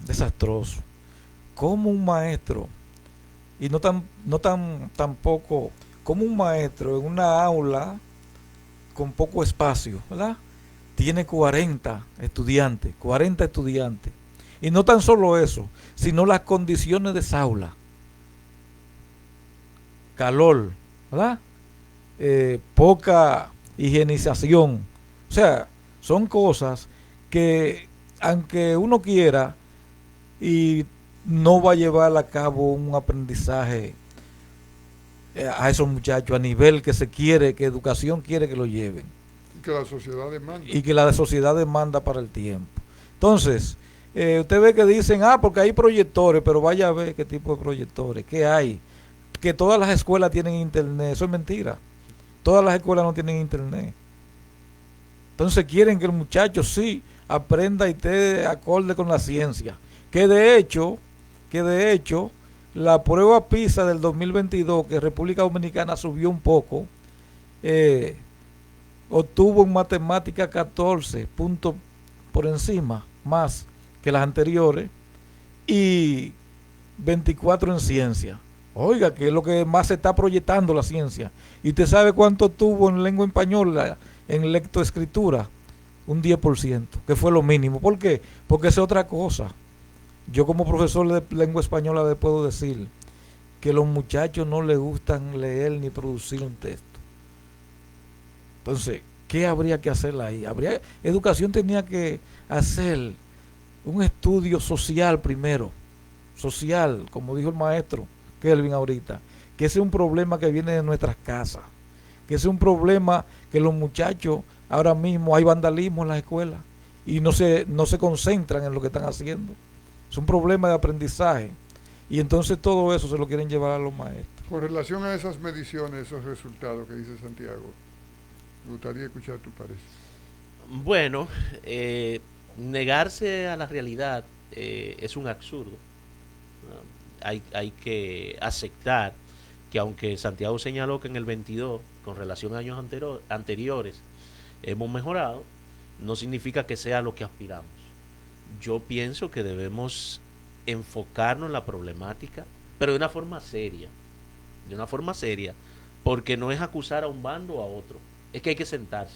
desastroso. Como un maestro, y tampoco, como un maestro en una aula con poco espacio, ¿verdad? Tiene 40 estudiantes. Y no tan solo eso, sino las condiciones de esa aula. Calor, ¿verdad? Poca higienización. O sea, son cosas que, aunque uno quiera, y no va a llevar a cabo un aprendizaje a esos muchachos a nivel que se quiere, que educación quiere que lo lleven. Que la sociedad demanda. Y que la sociedad demanda para el tiempo. Entonces, usted ve que dicen, porque hay proyectores, pero vaya a ver qué tipo de proyectores, qué hay. Que todas las escuelas tienen internet, eso es mentira. Todas las escuelas no tienen internet. Entonces quieren que el muchacho sí aprenda y esté acorde con la ciencia. Que de hecho, la prueba PISA del 2022, que República Dominicana subió un poco, obtuvo en matemática 14 puntos por encima, más que las anteriores, y 24 en ciencia. Oiga, que es lo que más se está proyectando la ciencia. ¿Y usted sabe cuánto tuvo en lengua española, en lectoescritura? Un 10%, que fue lo mínimo. ¿Por qué? Porque es otra cosa. Yo como profesor de lengua española le puedo decir que a los muchachos no les gustan leer ni producir un texto. Entonces, ¿qué habría que hacer ahí? Educación tenía que hacer un estudio social primero. Social, como dijo el maestro Kelvin ahorita, que ese es un problema que viene de nuestras casas, que ese es un problema que los muchachos, ahora mismo hay vandalismo en las escuelas y no se concentran en lo que están haciendo. Es un problema de aprendizaje y entonces todo eso se lo quieren llevar a los maestros. Con relación a esas mediciones, esos resultados que dice Santiago, me gustaría escuchar tu parecer. Bueno, negarse a la realidad es un absurdo. ¿No? Hay que aceptar que aunque Santiago señaló que en el 22, con relación a años anteriores, hemos mejorado, no significa que sea lo que aspiramos. Yo pienso que debemos enfocarnos en la problemática, pero de una forma seria, porque no es acusar a un bando o a otro, es que hay que sentarse.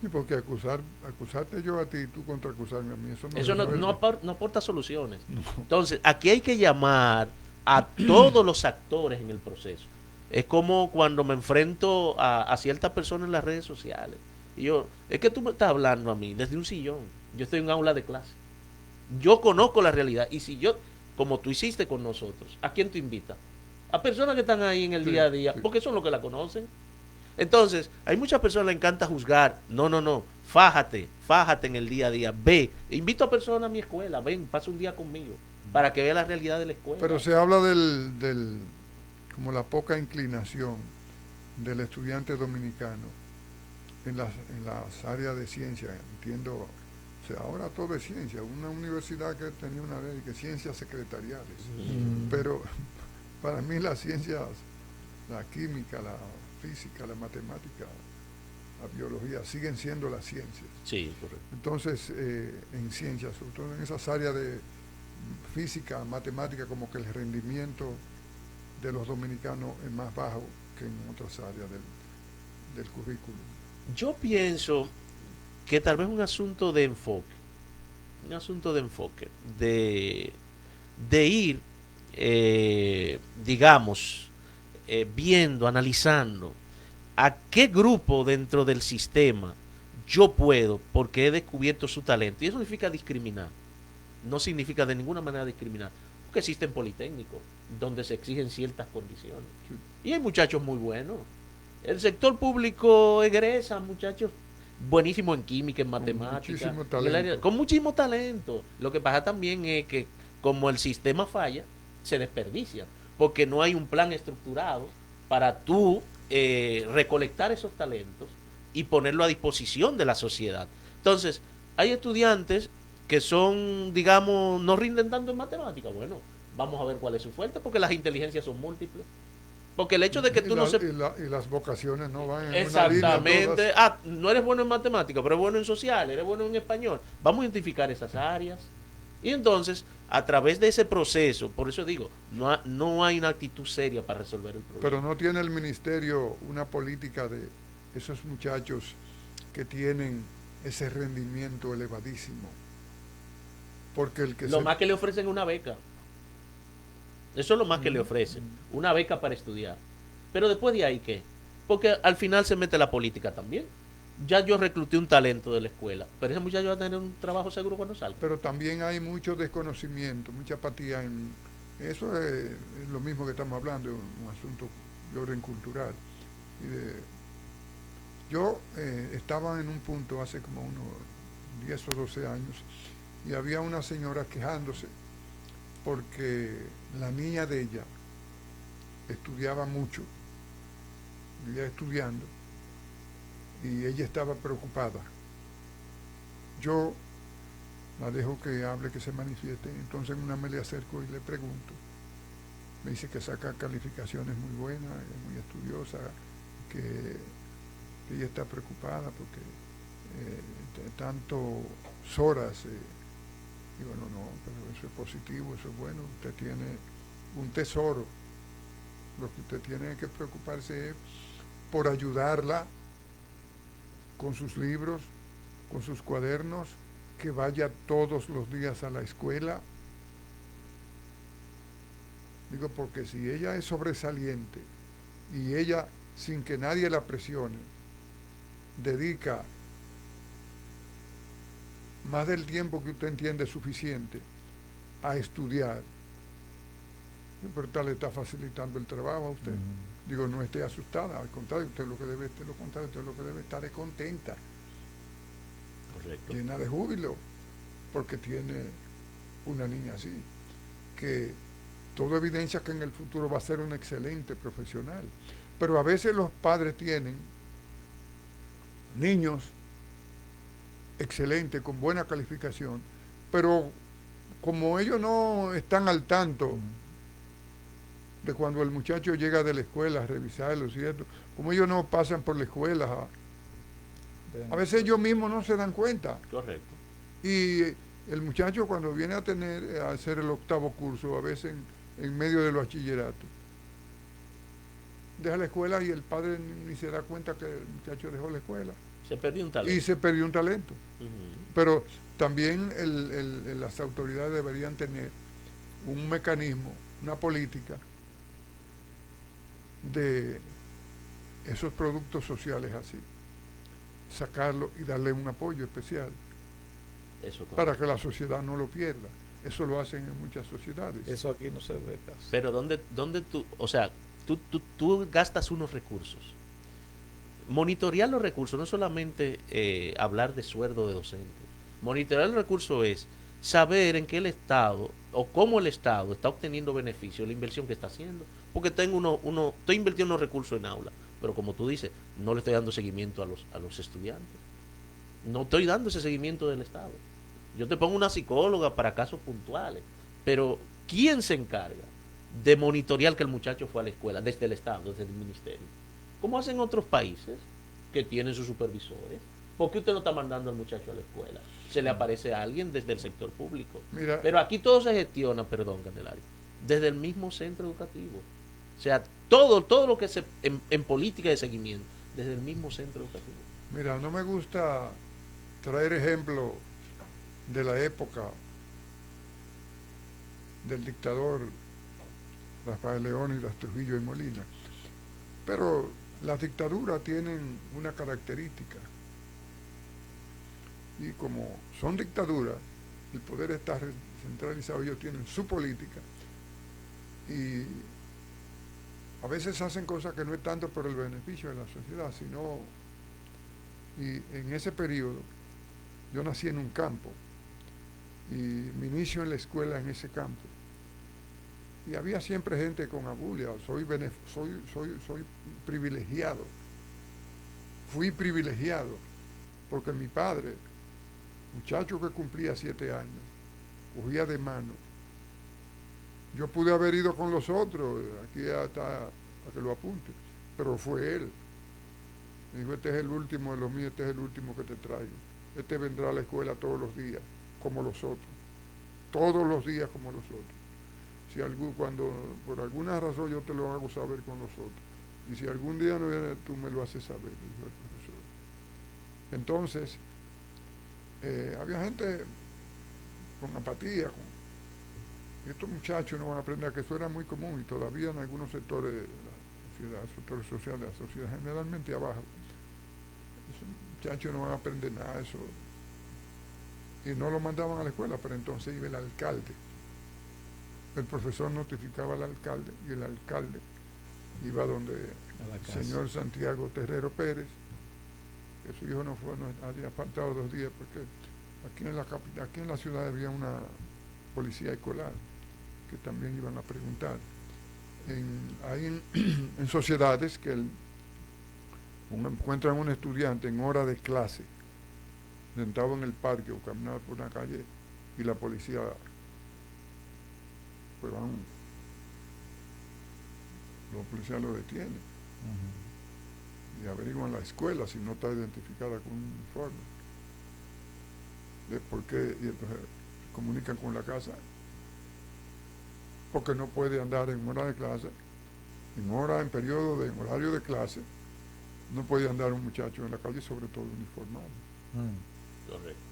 Y porque acusarte yo a ti y tú contra acusarme a mí, eso no Eso resuelve. no aporta soluciones. No. Entonces, aquí hay que llamar a todos los actores en el proceso. Es como cuando me enfrento a ciertas personas en las redes sociales. Y yo, es que tú me estás hablando a mí desde un sillón. Yo estoy en un aula de clase. Yo conozco la realidad. Y si yo, como tú hiciste con nosotros, ¿a quién tú invitas? A personas que están ahí en el Sí, día a día, sí. porque son los que la conocen. Entonces, hay muchas personas que les encanta juzgar. No, no, no. Fájate en el día a día. Ve, invito a personas a mi escuela. Ven, pasa un día conmigo para que vea la realidad de la escuela. Pero se habla como la poca inclinación del estudiante dominicano en las áreas de ciencia. Entiendo, o sea, ahora todo es ciencia. Una universidad que tenía una ley que ciencias secretariales. Pero para mí las ciencias, la química, la física, la matemática, la biología, siguen siendo las ciencias. Sí, correcto. Entonces, en ciencias, sobre todo en esas áreas de física, matemática, como que el rendimiento de los dominicanos es más bajo que en otras áreas del currículum. Yo pienso que tal vez un asunto de enfoque, de, de ir, digamos, viendo, analizando a qué grupo dentro del sistema yo puedo, porque he descubierto su talento. Y eso significa discriminar. No significa de ninguna manera discriminar. Porque existen politécnicos donde se exigen ciertas condiciones. Sí. Y hay muchachos muy buenos. El sector público egresa muchachos buenísimos en química, en matemática, Muchísimo talento. con muchísimo talento. Lo que pasa también es que como el sistema falla, se desperdicia, porque no hay un plan estructurado para tú recolectar esos talentos y ponerlo a disposición de la sociedad. Entonces, hay estudiantes que son, digamos, no rinden tanto en matemática. Bueno, vamos a ver cuál es su fuerte, porque las inteligencias son múltiples. Porque el hecho de que tú no sepas... Y las vocaciones no van en una línea Exactamente. todas. Ah, no eres bueno en matemática, pero eres bueno en social, eres bueno en español. Vamos a identificar esas áreas. Y entonces, a través de ese proceso, por eso digo, no hay una actitud seria para resolver el problema. Pero no tiene el ministerio una política de esos muchachos que tienen ese rendimiento elevadísimo. Porque el que Lo más que le ofrecen es una beca. Eso es lo más que le ofrecen. Una beca para estudiar. Pero después de ahí, ¿qué? Porque al final se mete la política también. Ya yo recluté un talento de la escuela, pero ese muchacho va a tener un trabajo seguro cuando salga. Pero también hay mucho desconocimiento, mucha apatía en... Eso es lo mismo que estamos hablando, un asunto de orden cultural. Yo estaba en un punto hace como unos 10 o 12 años y había una señora quejándose porque la niña de ella estudiaba mucho, vivía estudiando, y ella estaba preocupada. Yo la dejo que hable, que se manifieste, entonces una me le acerco y le pregunto. Me dice que saca calificaciones muy buenas, es muy estudiosa, que ella está preocupada porque tanto horas. Digo, no, pero eso es positivo, eso es bueno, usted tiene un tesoro. Lo que usted tiene que preocuparse es por ayudarla con sus libros, con sus cuadernos, que vaya todos los días a la escuela. Digo, porque si ella es sobresaliente y ella, sin que nadie la presione, dedica más del tiempo que usted entiende suficiente a estudiar, pero tal le está facilitando el trabajo a usted. Digo, no esté asustada, al contrario, usted lo que debe estar es contenta. Correcto. Llena de júbilo, porque tiene una niña así, que todo evidencia que en el futuro va a ser un excelente profesional. Pero a veces los padres tienen niños excelente, con buena calificación, pero como ellos no están al tanto de cuando el muchacho llega de la escuela a revisarlo, ¿cierto? Como ellos no pasan por la escuela, a veces ellos mismos no se dan cuenta. Correcto. Y el muchacho cuando viene a hacer el octavo curso, a veces en medio del bachillerato, deja la escuela y el padre ni se da cuenta que el muchacho dejó la escuela. Se perdió un talento. Y se perdió un talento. Uh-huh. Pero también las autoridades deberían tener un mecanismo, una política de esos productos sociales así, sacarlo y darle un apoyo especial. Eso, para que la sociedad no lo pierda. Eso lo hacen en muchas sociedades. Eso aquí no se ve casi. Pero ¿dónde tú, o sea, tú gastas unos recursos? Monitorear los recursos no es solamente hablar de sueldo de docente. Monitorear los recursos es saber en qué el Estado o cómo el Estado está obteniendo beneficios de la inversión que está haciendo. Porque estoy invirtiendo unos recursos en aula, pero como tú dices, no le estoy dando seguimiento a los estudiantes. No estoy dando ese seguimiento del Estado. Yo te pongo una psicóloga para casos puntuales, pero ¿quién se encarga de monitorear que el muchacho fue a la escuela desde el Estado, desde el ministerio? ¿Cómo hacen otros países que tienen sus supervisores? ¿Por qué usted no está mandando al muchacho a la escuela? Se le aparece a alguien desde el sector público. Mira, pero aquí todo se gestiona, perdón, Candelario, desde el mismo centro educativo. O sea, todo lo que se en política de seguimiento, desde el mismo centro educativo. Mira, no me gusta traer ejemplo de la época del dictador Rafael Leónidas Trujillo y Molina, pero las dictaduras tienen una característica, y como son dictaduras, el poder está centralizado, ellos tienen su política, y a veces hacen cosas que no es tanto por el beneficio de la sociedad, sino, y en ese periodo, yo nací en un campo, y me inicio en la escuela en ese campo. Y había siempre gente con abulia, soy privilegiado. Fui privilegiado, porque mi padre, muchacho que cumplía 7 años, cogía de mano. Yo pude haber ido con los otros, aquí está, para que lo apunte, pero fue él. Me dijo, este es el último de los míos, este es el último que te traigo. Este vendrá a la escuela todos los días, como los otros. Todos los días como los otros. Cuando por alguna razón yo te lo hago saber con los otros. Y si algún día no viene, tú me lo haces saber, dijo el profesor. Entonces, había gente con apatía. Estos muchachos no van a aprender, que eso era muy común y todavía en algunos sectores de la sociedad, sectores sociales de la sociedad, generalmente abajo. Esos muchachos no van a aprender nada de eso. Y no lo mandaban a la escuela, pero entonces iba el alcalde. El profesor notificaba al alcalde y el alcalde iba donde el señor Santiago Terrero Pérez, que su hijo no había faltado 2 días, porque aquí en la ciudad había una policía escolar que también iban a preguntar. Hay en sociedades que encuentran un estudiante en hora de clase, sentado en el parque o caminando por una calle, y la policía pues los policías lo detienen y averiguan la escuela si no está identificada con un uniforme. ¿Por qué? Y entonces comunican con la casa, porque no puede andar en hora de clase, en horario de clase, no puede andar un muchacho en la calle, sobre todo uniformado. Correcto.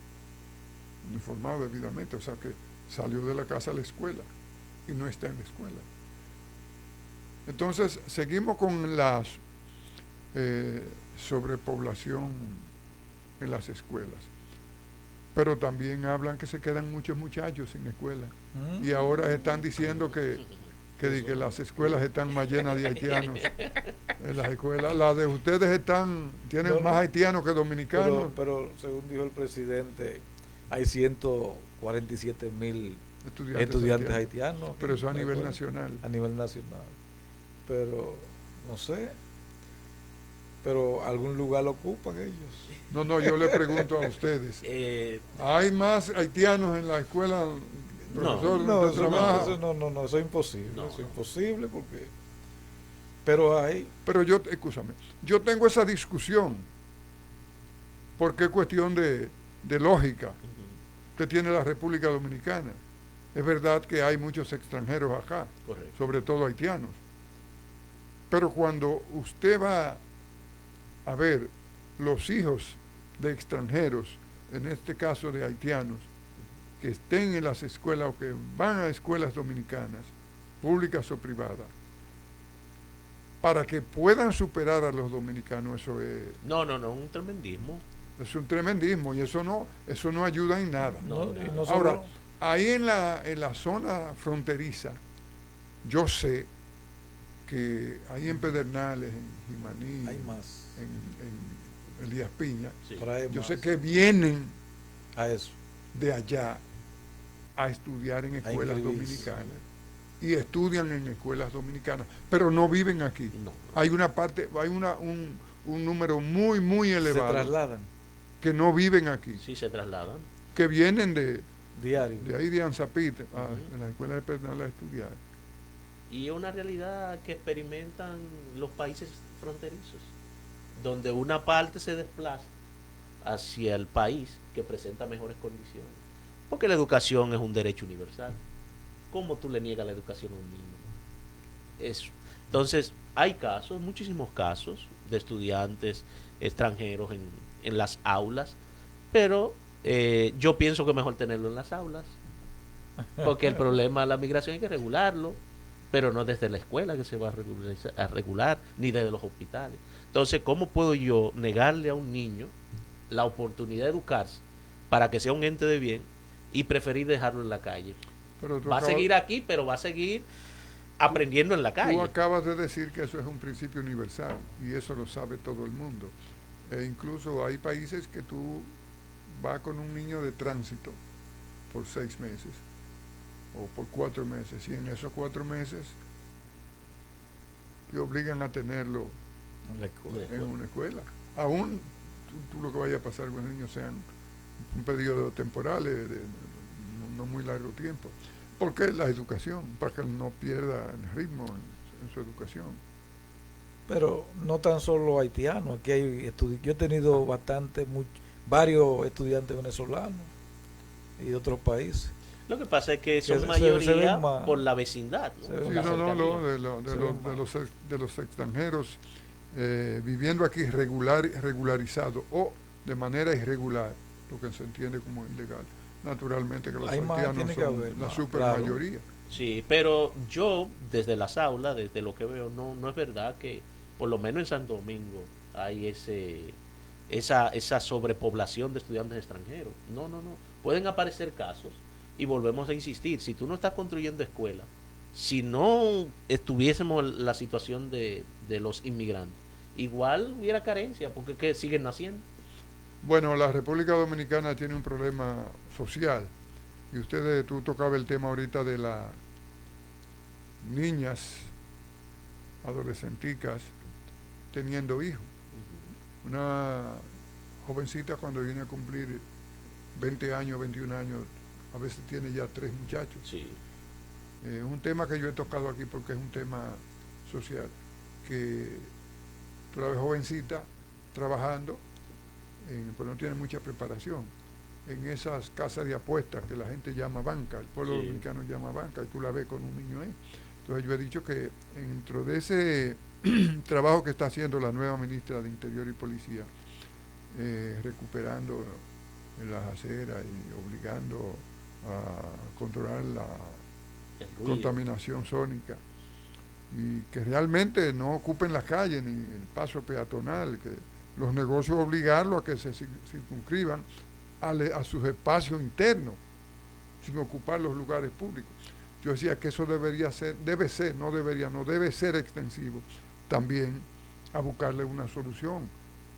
Uniformado debidamente, o sea que salió de la casa a la escuela y no está en la escuela. Entonces, seguimos con la sobrepoblación en las escuelas. Pero también hablan que se quedan muchos muchachos sin escuela. Y ahora están diciendo que las escuelas están más llenas de haitianos. En las escuelas, las de ustedes tienen más haitianos que dominicanos. Pero según dijo el presidente, hay 147,000 estudiantes haitianos. Pero eso a nivel nacional. A nivel nacional. Pero, no sé. pero algún lugar lo ocupan ellos. No, yo le pregunto a ustedes. ¿Hay más haitianos en la escuela, profesor? No, ¿Usted trabaja? eso es imposible. No. Eso es imposible porque... Pero hay... Pero escúchame, yo tengo esa discusión porque es cuestión de lógica que tiene la República Dominicana. Es verdad que hay muchos extranjeros acá, Correcto. sobre todo haitianos. Pero cuando usted va a ver los hijos de extranjeros, en este caso de haitianos, que estén en las escuelas o que van a escuelas dominicanas, públicas o privadas, para que puedan superar a los dominicanos, eso es... No, un tremendismo. Es un tremendismo y eso no ayuda en nada. y no Ahora, solo- ahí en la zona fronteriza, yo sé que ahí en Pedernales, en Jimaní, hay más. en Elías Piña, Sí. Pero hay yo más sé que vienen a eso. de allá a estudiar en escuelas inscribirse. dominicanas y estudian en escuelas dominicanas, pero no viven aquí. No. Hay una parte, hay un número muy, muy Se elevado trasladan que no viven aquí, Sí se trasladan. que vienen de diario. ahí de Anzapite, Ujú. en la escuela de Pedernales a estudiar. Y es una realidad que experimentan los países fronterizos, donde una parte se desplaza hacia el país que presenta mejores condiciones. Porque la educación es un derecho universal. ¿Cómo tú le niegas la educación a un niño? Eso. Entonces, hay casos, muchísimos casos, de estudiantes extranjeros en las aulas, pero yo pienso que mejor tenerlo en las aulas, porque el problema de la migración hay que regularlo, pero no desde la escuela que se va a regular, ni desde los hospitales. Entonces, ¿cómo puedo yo negarle a un niño la oportunidad de educarse para que sea un ente de bien y preferir dejarlo en la calle? Pero Va a seguir aquí, pero va a seguir aprendiendo en la tú calle. acabas de decir que eso es un principio universal y eso lo sabe todo el mundo. E incluso hay países que tú vas con un niño de tránsito por 6 meses o por 4 meses y en esos 4 meses te obligan a tenerlo En la escuela. en una escuela. Aún tú lo que vaya a pasar con el niño sean un periodo temporal, no muy largo tiempo. Porque la educación, para que él no pierda el ritmo en su educación. Pero no tan solo haitianos, aquí hay yo he tenido varios estudiantes venezolanos y de otros países. Lo que pasa es que son se mayoría ven más. por la vecindad, ¿no? Se ven Por Sí, la más. cercanía. de los extranjeros viviendo aquí regularizado o de manera irregular, lo que se entiende como ilegal. Naturalmente que los Hay más, haitianos tiene que son haber la más, super claro. mayoría. Sí, pero yo desde las aulas, desde lo que veo, no es verdad que por lo menos en Santo Domingo hay esa sobrepoblación de estudiantes extranjeros. No. Pueden aparecer casos y volvemos a insistir. Si tú no estás construyendo escuelas, si no estuviésemos en la situación de los inmigrantes, igual hubiera carencia porque es que siguen naciendo. Bueno, la República Dominicana tiene un problema social y tú tocabas el tema ahorita de las niñas adolescenticas teniendo hijos. Una jovencita cuando viene a cumplir 20 años, 21 años, a veces tiene ya 3 muchachos. Sí. Es un tema que yo he tocado aquí porque es un tema social, que tú la ves jovencita trabajando, pues no tiene mucha preparación, en esas casas de apuestas que la gente llama banca, el pueblo Sí. dominicano llama banca, y tú la ves con un niño ahí. Entonces yo he dicho que dentro de ese trabajo que está haciendo la nueva ministra de Interior y Policía, recuperando las aceras y obligando a controlar la El ruido. contaminación sónica y que realmente no ocupen las calles ni el paso peatonal, que los negocios obligarlos a que se circunscriban a sus espacios internos sin ocupar los lugares públicos. Yo decía que eso debe ser extensivo también a buscarle una solución,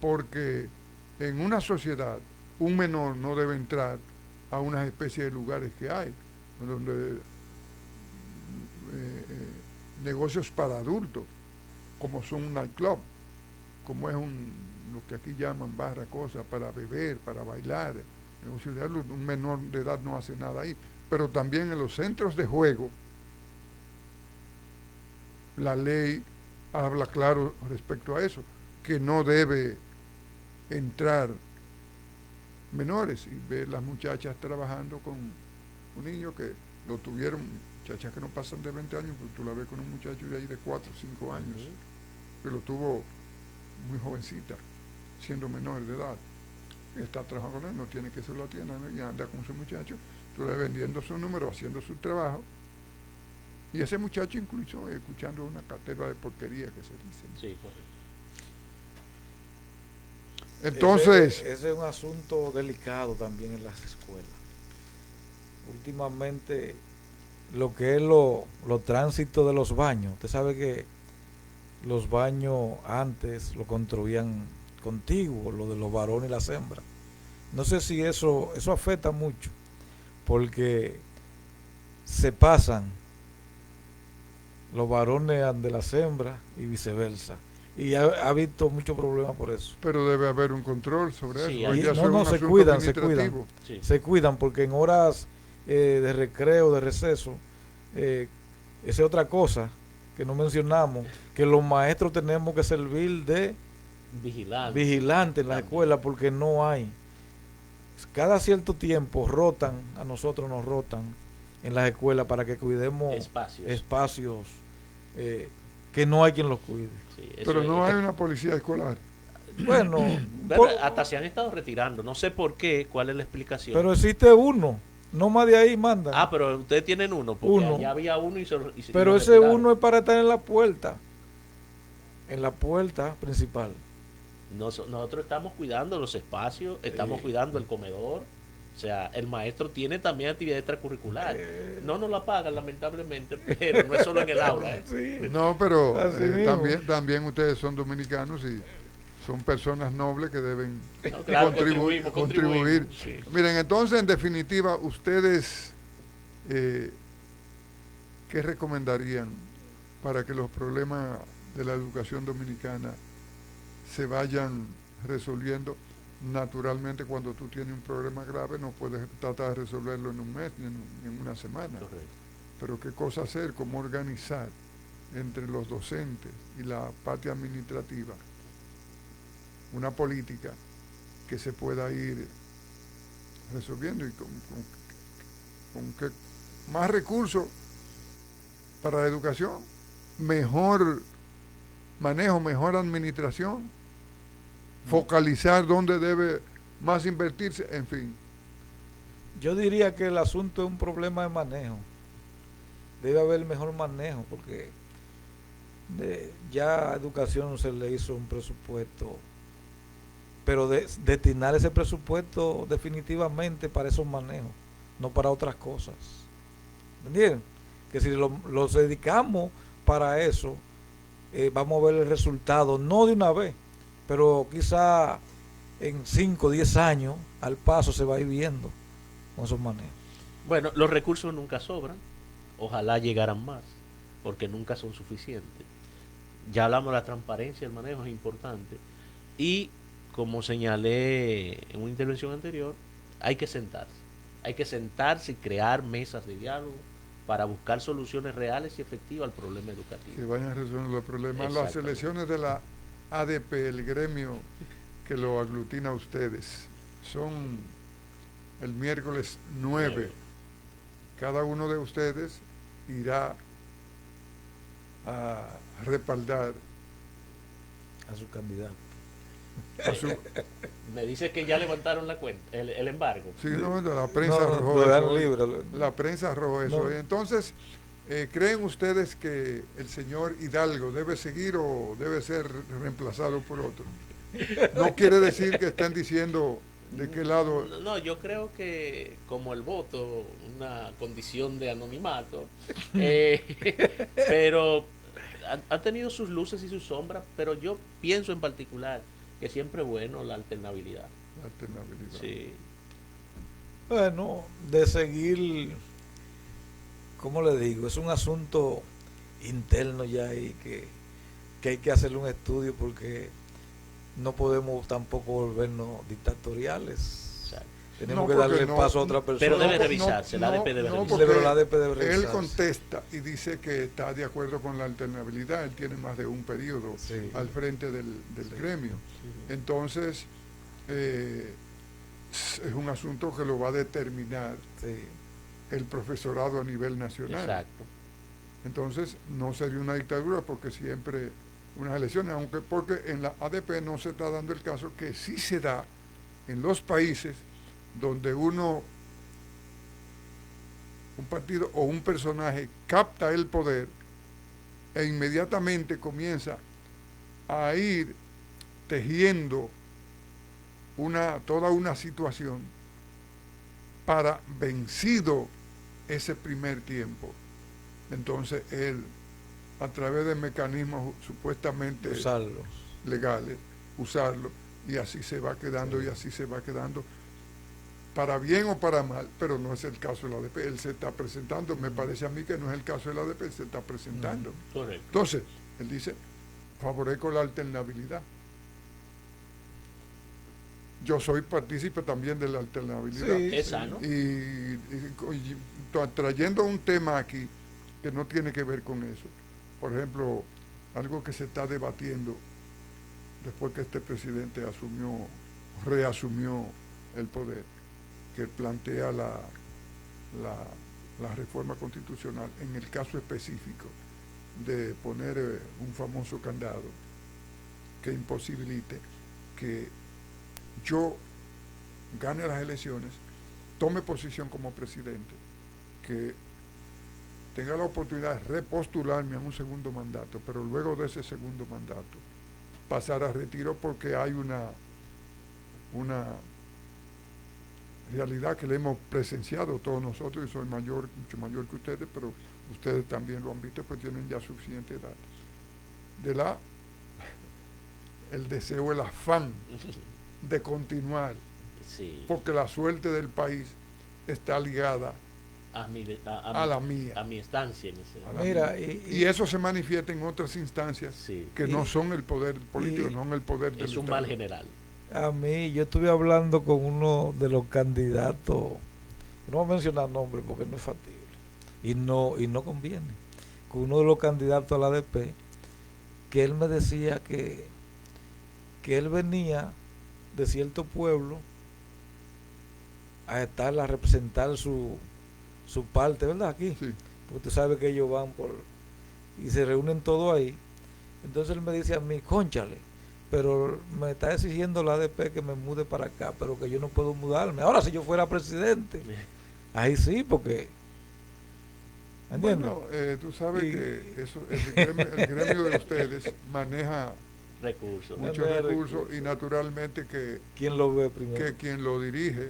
porque en una sociedad un menor no debe entrar a una especie de lugares que hay, donde negocios para adultos, como son un nightclub, como es lo que aquí llaman barra, cosas, para beber, para bailar, negocio de algo, un menor de edad no hace nada ahí. Pero también en los centros de juego, la ley habla claro respecto a eso, que no debe entrar menores, y ver las muchachas trabajando con un niño que lo tuvieron, muchachas que no pasan de 20 años, pues tú la ves con un muchacho de ahí de 4 o 5 años, que lo tuvo muy jovencita, siendo menor de edad, está trabajando con él, no tiene que ser la tienda, ¿no? Y anda con ese muchacho, tú le vendiendo su número, haciendo su trabajo, y ese muchacho incluso escuchando una cátedra de porquería que se dice. Sí, correcto. Entonces, ese es un asunto delicado también en las escuelas. Últimamente, lo que es los tránsitos de los baños, usted sabe que los baños antes lo construían contiguos, lo de los varones y las hembras. No sé si eso afecta mucho, porque se pasan los varones de las hembras y viceversa. Y ha visto muchos problemas por eso. pero debe haber un control sobre Sí, eso. ahí- Ya No, eso es no, un se asunto cuidan, administrativo. Sí. se cuidan porque en horas de recreo, de receso, esa es otra cosa que no mencionamos, que los maestros tenemos que servir de vigilantes en la escuela porque no hay. Cada cierto tiempo nos rotan en las escuelas para que cuidemos espacios que no hay quien los cuide. Sí, Pero no hay una policía escolar. Bueno, hasta se han estado retirando. No sé por qué, cuál es la explicación. pero existe uno, no más de ahí mandan. Pero ustedes tienen uno, porque Uno. allá había uno Pero lo ese retiraron. uno es para estar en la puerta principal. Nosotros estamos cuidando los espacios, estamos cuidando el comedor. O sea, el maestro tiene también actividad extracurricular. No nos la pagan, lamentablemente, pero no es solo en el aula. Sí. No, pero Así mismo. también ustedes son dominicanos y son personas nobles que deben No, claro, contribuir. contribuimos, sí. Miren, entonces, en definitiva, ustedes, ¿qué recomendarían para que los problemas de la educación dominicana se vayan resolviendo? Naturalmente, cuando tú tienes un problema grave, no puedes tratar de resolverlo en un mes ni en una semana. Correcto. Pero qué cosa hacer, cómo organizar entre los docentes y la parte administrativa una política que se pueda ir resolviendo y con que más recursos para la educación, mejor manejo, mejor administración, focalizar dónde debe más invertirse, en fin. Yo diría que el asunto es un problema de manejo. Debe haber mejor manejo porque ya a educación se le hizo un presupuesto, pero destinar ese presupuesto definitivamente para esos manejos, no para otras cosas. ¿Entienden? Que si los dedicamos para eso, vamos a ver el resultado, no de una vez, pero quizá en 5 o 10 años al paso se va a ir viendo con esos manejos. Bueno, los recursos nunca sobran. Ojalá llegaran más, porque nunca son suficientes. Ya hablamos de la transparencia, el manejo es importante. Y como señalé en una intervención anterior, hay que sentarse. Hay que sentarse y crear mesas de diálogo para buscar soluciones reales y efectivas al problema educativo. Que vayan resolviendo los problemas. Las elecciones de la ADP, el gremio que lo aglutina a ustedes, son el miércoles 9. Cada uno de ustedes irá a respaldar A su candidato. a su... Me dice que ya levantaron la cuenta, el embargo. Sí, no, la prensa No, arrojó lo dan eso. libre. La prensa arrojó eso. No. Entonces, ¿creen ustedes que el señor Hidalgo debe seguir o debe ser reemplazado por otro? No quiere decir que estén diciendo de qué lado. No, yo creo que como el voto, una condición de anonimato, pero ha tenido sus luces y sus sombras, pero yo pienso en particular que siempre es bueno la alternabilidad. La alternabilidad. Sí. Bueno, de seguir, ¿cómo le digo? Es un asunto interno ya ahí que hay que hacerle un estudio porque no podemos tampoco volvernos dictatoriales. Exacto. Tenemos No, que darle porque no- paso a otra persona. Pero debe No, revisarse, la ADP debe revisarse. porque Pero la ADP debe él revisarse. contesta y dice que está de acuerdo con la alternabilidad. Él tiene más de un periodo Sí. al frente del Sí. gremio. Entonces, es un asunto que lo va a determinar Sí. el profesorado a nivel nacional. Exacto. Entonces, no sería una dictadura porque siempre unas elecciones, aunque porque en la ADP no se está dando el caso que sí se da en los países donde un partido o un personaje capta el poder e inmediatamente comienza a ir tejiendo toda una situación para vencido ese primer tiempo. Entonces él, a través de mecanismos supuestamente Usarlos. legales, usarlo, y así se va quedando, y así se va quedando, para bien o para mal, pero no es el caso de la ADP. Él se está presentando, me parece a mí que no es el caso de la ADP, él se está presentando. Correcto. Entonces, él dice, favorezco la alternabilidad. Yo soy partícipe también de la alternabilidad. Sí. Es sano. Y trayendo un tema aquí que no tiene que ver con eso. Por ejemplo, algo que se está debatiendo después que este presidente reasumió el poder, que plantea la reforma constitucional en el caso específico de poner un famoso candado que imposibilite que yo gane las elecciones, tome posición como presidente, que tenga la oportunidad de repostularme a un segundo mandato, pero luego de ese segundo mandato pasar a retiro porque hay una realidad que le hemos presenciado todos nosotros, y soy mucho mayor que ustedes, pero ustedes también lo han visto, pues tienen ya suficiente edad, el deseo, el afán de continuar, Sí. porque la suerte del país está ligada a la mía. A mi estancia en ese. A la Mira, mía. Y eso se manifiesta en otras instancias Sí. que no son el poder político, y no son el poder del Es un Estado. mal general. a mí, yo estuve hablando con uno de los candidatos, no voy a mencionar nombres porque no es factible y no conviene, con uno de los candidatos a la ADP, que él me decía que él venía de cierto pueblo a representar su parte, ¿verdad? Aquí, Sí. porque tú sabes que ellos van y se reúnen todos ahí. Entonces él me dice a mí, cónchale, pero me está exigiendo la ADP que me mude para acá, pero que yo no puedo mudarme. Ahora, si yo fuera presidente, ahí sí, porque... ¿Entiendes? Bueno, tú sabes Y- que el gremio de ustedes maneja Recursos. muchos recursos y naturalmente ¿Quién lo ve primero? que quien lo dirige,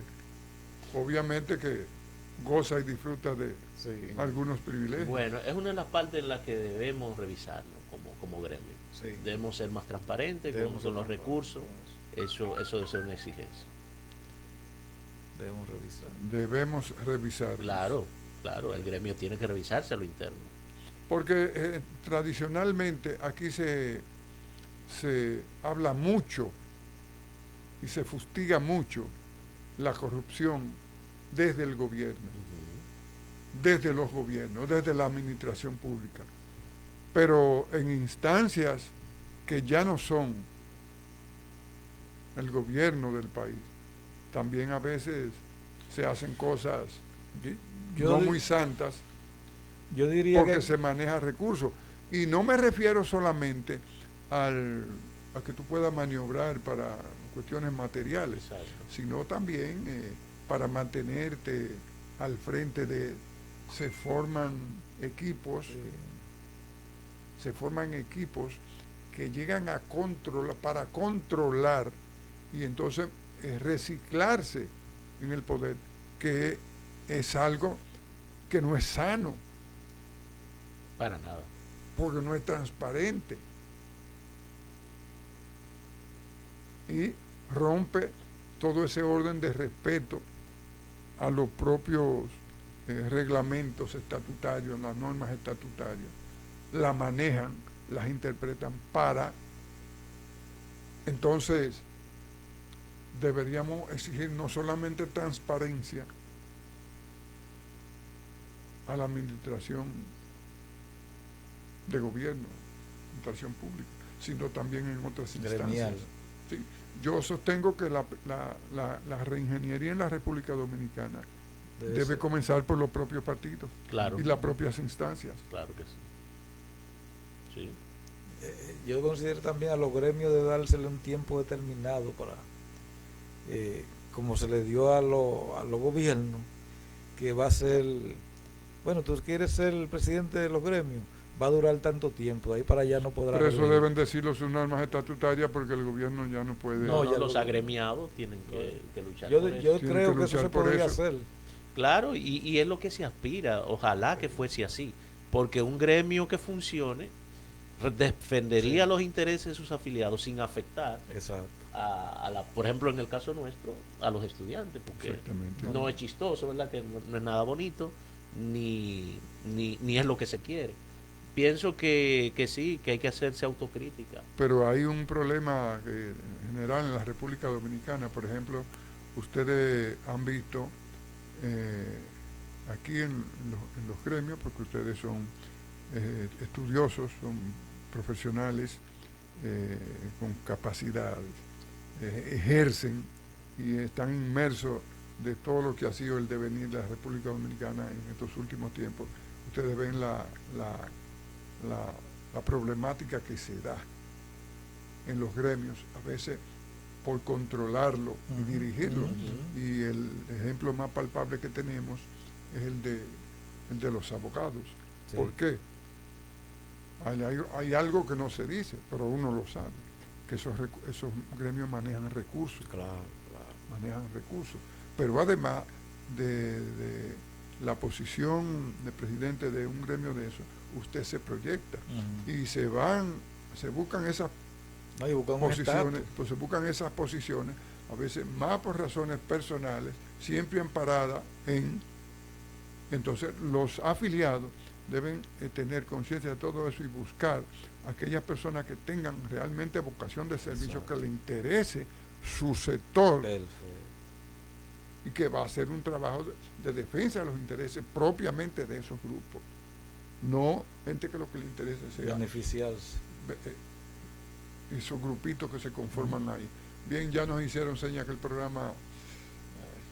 obviamente que goza y disfruta de Sí. algunos privilegios. Bueno, es una de las partes en las que debemos revisarlo como gremio. Sí. Debemos ser más transparentes Debemos con los ser recursos. Eso debe ser una exigencia. Debemos revisar. Debemos revisar. Claro, el gremio tiene que revisarse a lo interno. Porque tradicionalmente aquí se habla mucho y se fustiga mucho la corrupción desde el gobierno, desde los gobiernos, desde la administración pública. Pero en instancias que ya no son el gobierno del país, también a veces se hacen cosas Yo no di- muy santas Yo diría porque que... se maneja recursos. Y no me refiero solamente a que tú puedas maniobrar para cuestiones materiales, Exacto. sino también para mantenerte al frente se forman equipos que llegan a para controlar y entonces reciclarse en el poder, que es algo que no es sano, Para nada. porque no es transparente y rompe todo ese orden de respeto a los propios reglamentos estatutarios, las normas estatutarias. La manejan, las interpretan para Entonces, deberíamos exigir no solamente transparencia a la administración de gobierno, administración pública, sino también en otras instancias. Gremial. Sí. Yo sostengo que la reingeniería en la República Dominicana debe comenzar por los propios partidos Claro. y las propias instancias. Claro que sí. Sí. Yo considero también a los gremios de dársele un tiempo determinado para, como se le dio a los gobiernos, que va a ser, bueno, tú quieres ser el presidente de los gremios, va a durar tanto tiempo, de ahí para allá no podrá. Pero eso deben decirlo sus normas estatutarias, porque el gobierno ya no puede. No, ya los agremiados tienen que luchar Yo por eso. creo Tienen que eso se por podría eso. hacer. Claro, y es lo que se aspira. Ojalá que fuese así. Porque un gremio que funcione defendería los intereses de sus afiliados sin afectar Exacto. por ejemplo, en el caso nuestro, a los estudiantes, porque Exactamente. no es chistoso, ¿verdad? Que no es nada bonito, ni es lo que se quiere. Pienso que sí, que hay que hacerse autocrítica. Pero hay un problema general en la República Dominicana. Por ejemplo, ustedes han visto aquí en los gremios, porque ustedes son estudiosos, son profesionales con capacidades, ejercen y están inmersos de todo lo que ha sido el devenir de la República Dominicana en estos últimos tiempos. Ustedes ven la problemática que se da en los gremios, a veces por controlarlo y dirigirlo. Y el ejemplo más palpable que tenemos es el de los abogados. Sí. ¿Por qué? Hay algo que no se dice, pero uno lo sabe, que esos gremios manejan recursos. Claro. Manejan recursos. Pero además de la posición de presidente de un gremio de eso, usted se proyecta y se buscan esas posiciones, pues se buscan esas posiciones, a veces más por razones personales, siempre amparadas entonces los afiliados deben tener conciencia de todo eso y buscar aquellas personas que tengan realmente vocación de servicio, que le interese su sector. Perfecto. Y que va a hacer un trabajo de defensa de los intereses propiamente de esos grupos, no gente que lo que le interesa sea beneficiarse, esos grupitos que se conforman ahí. Bien, ya nos hicieron señas que el programa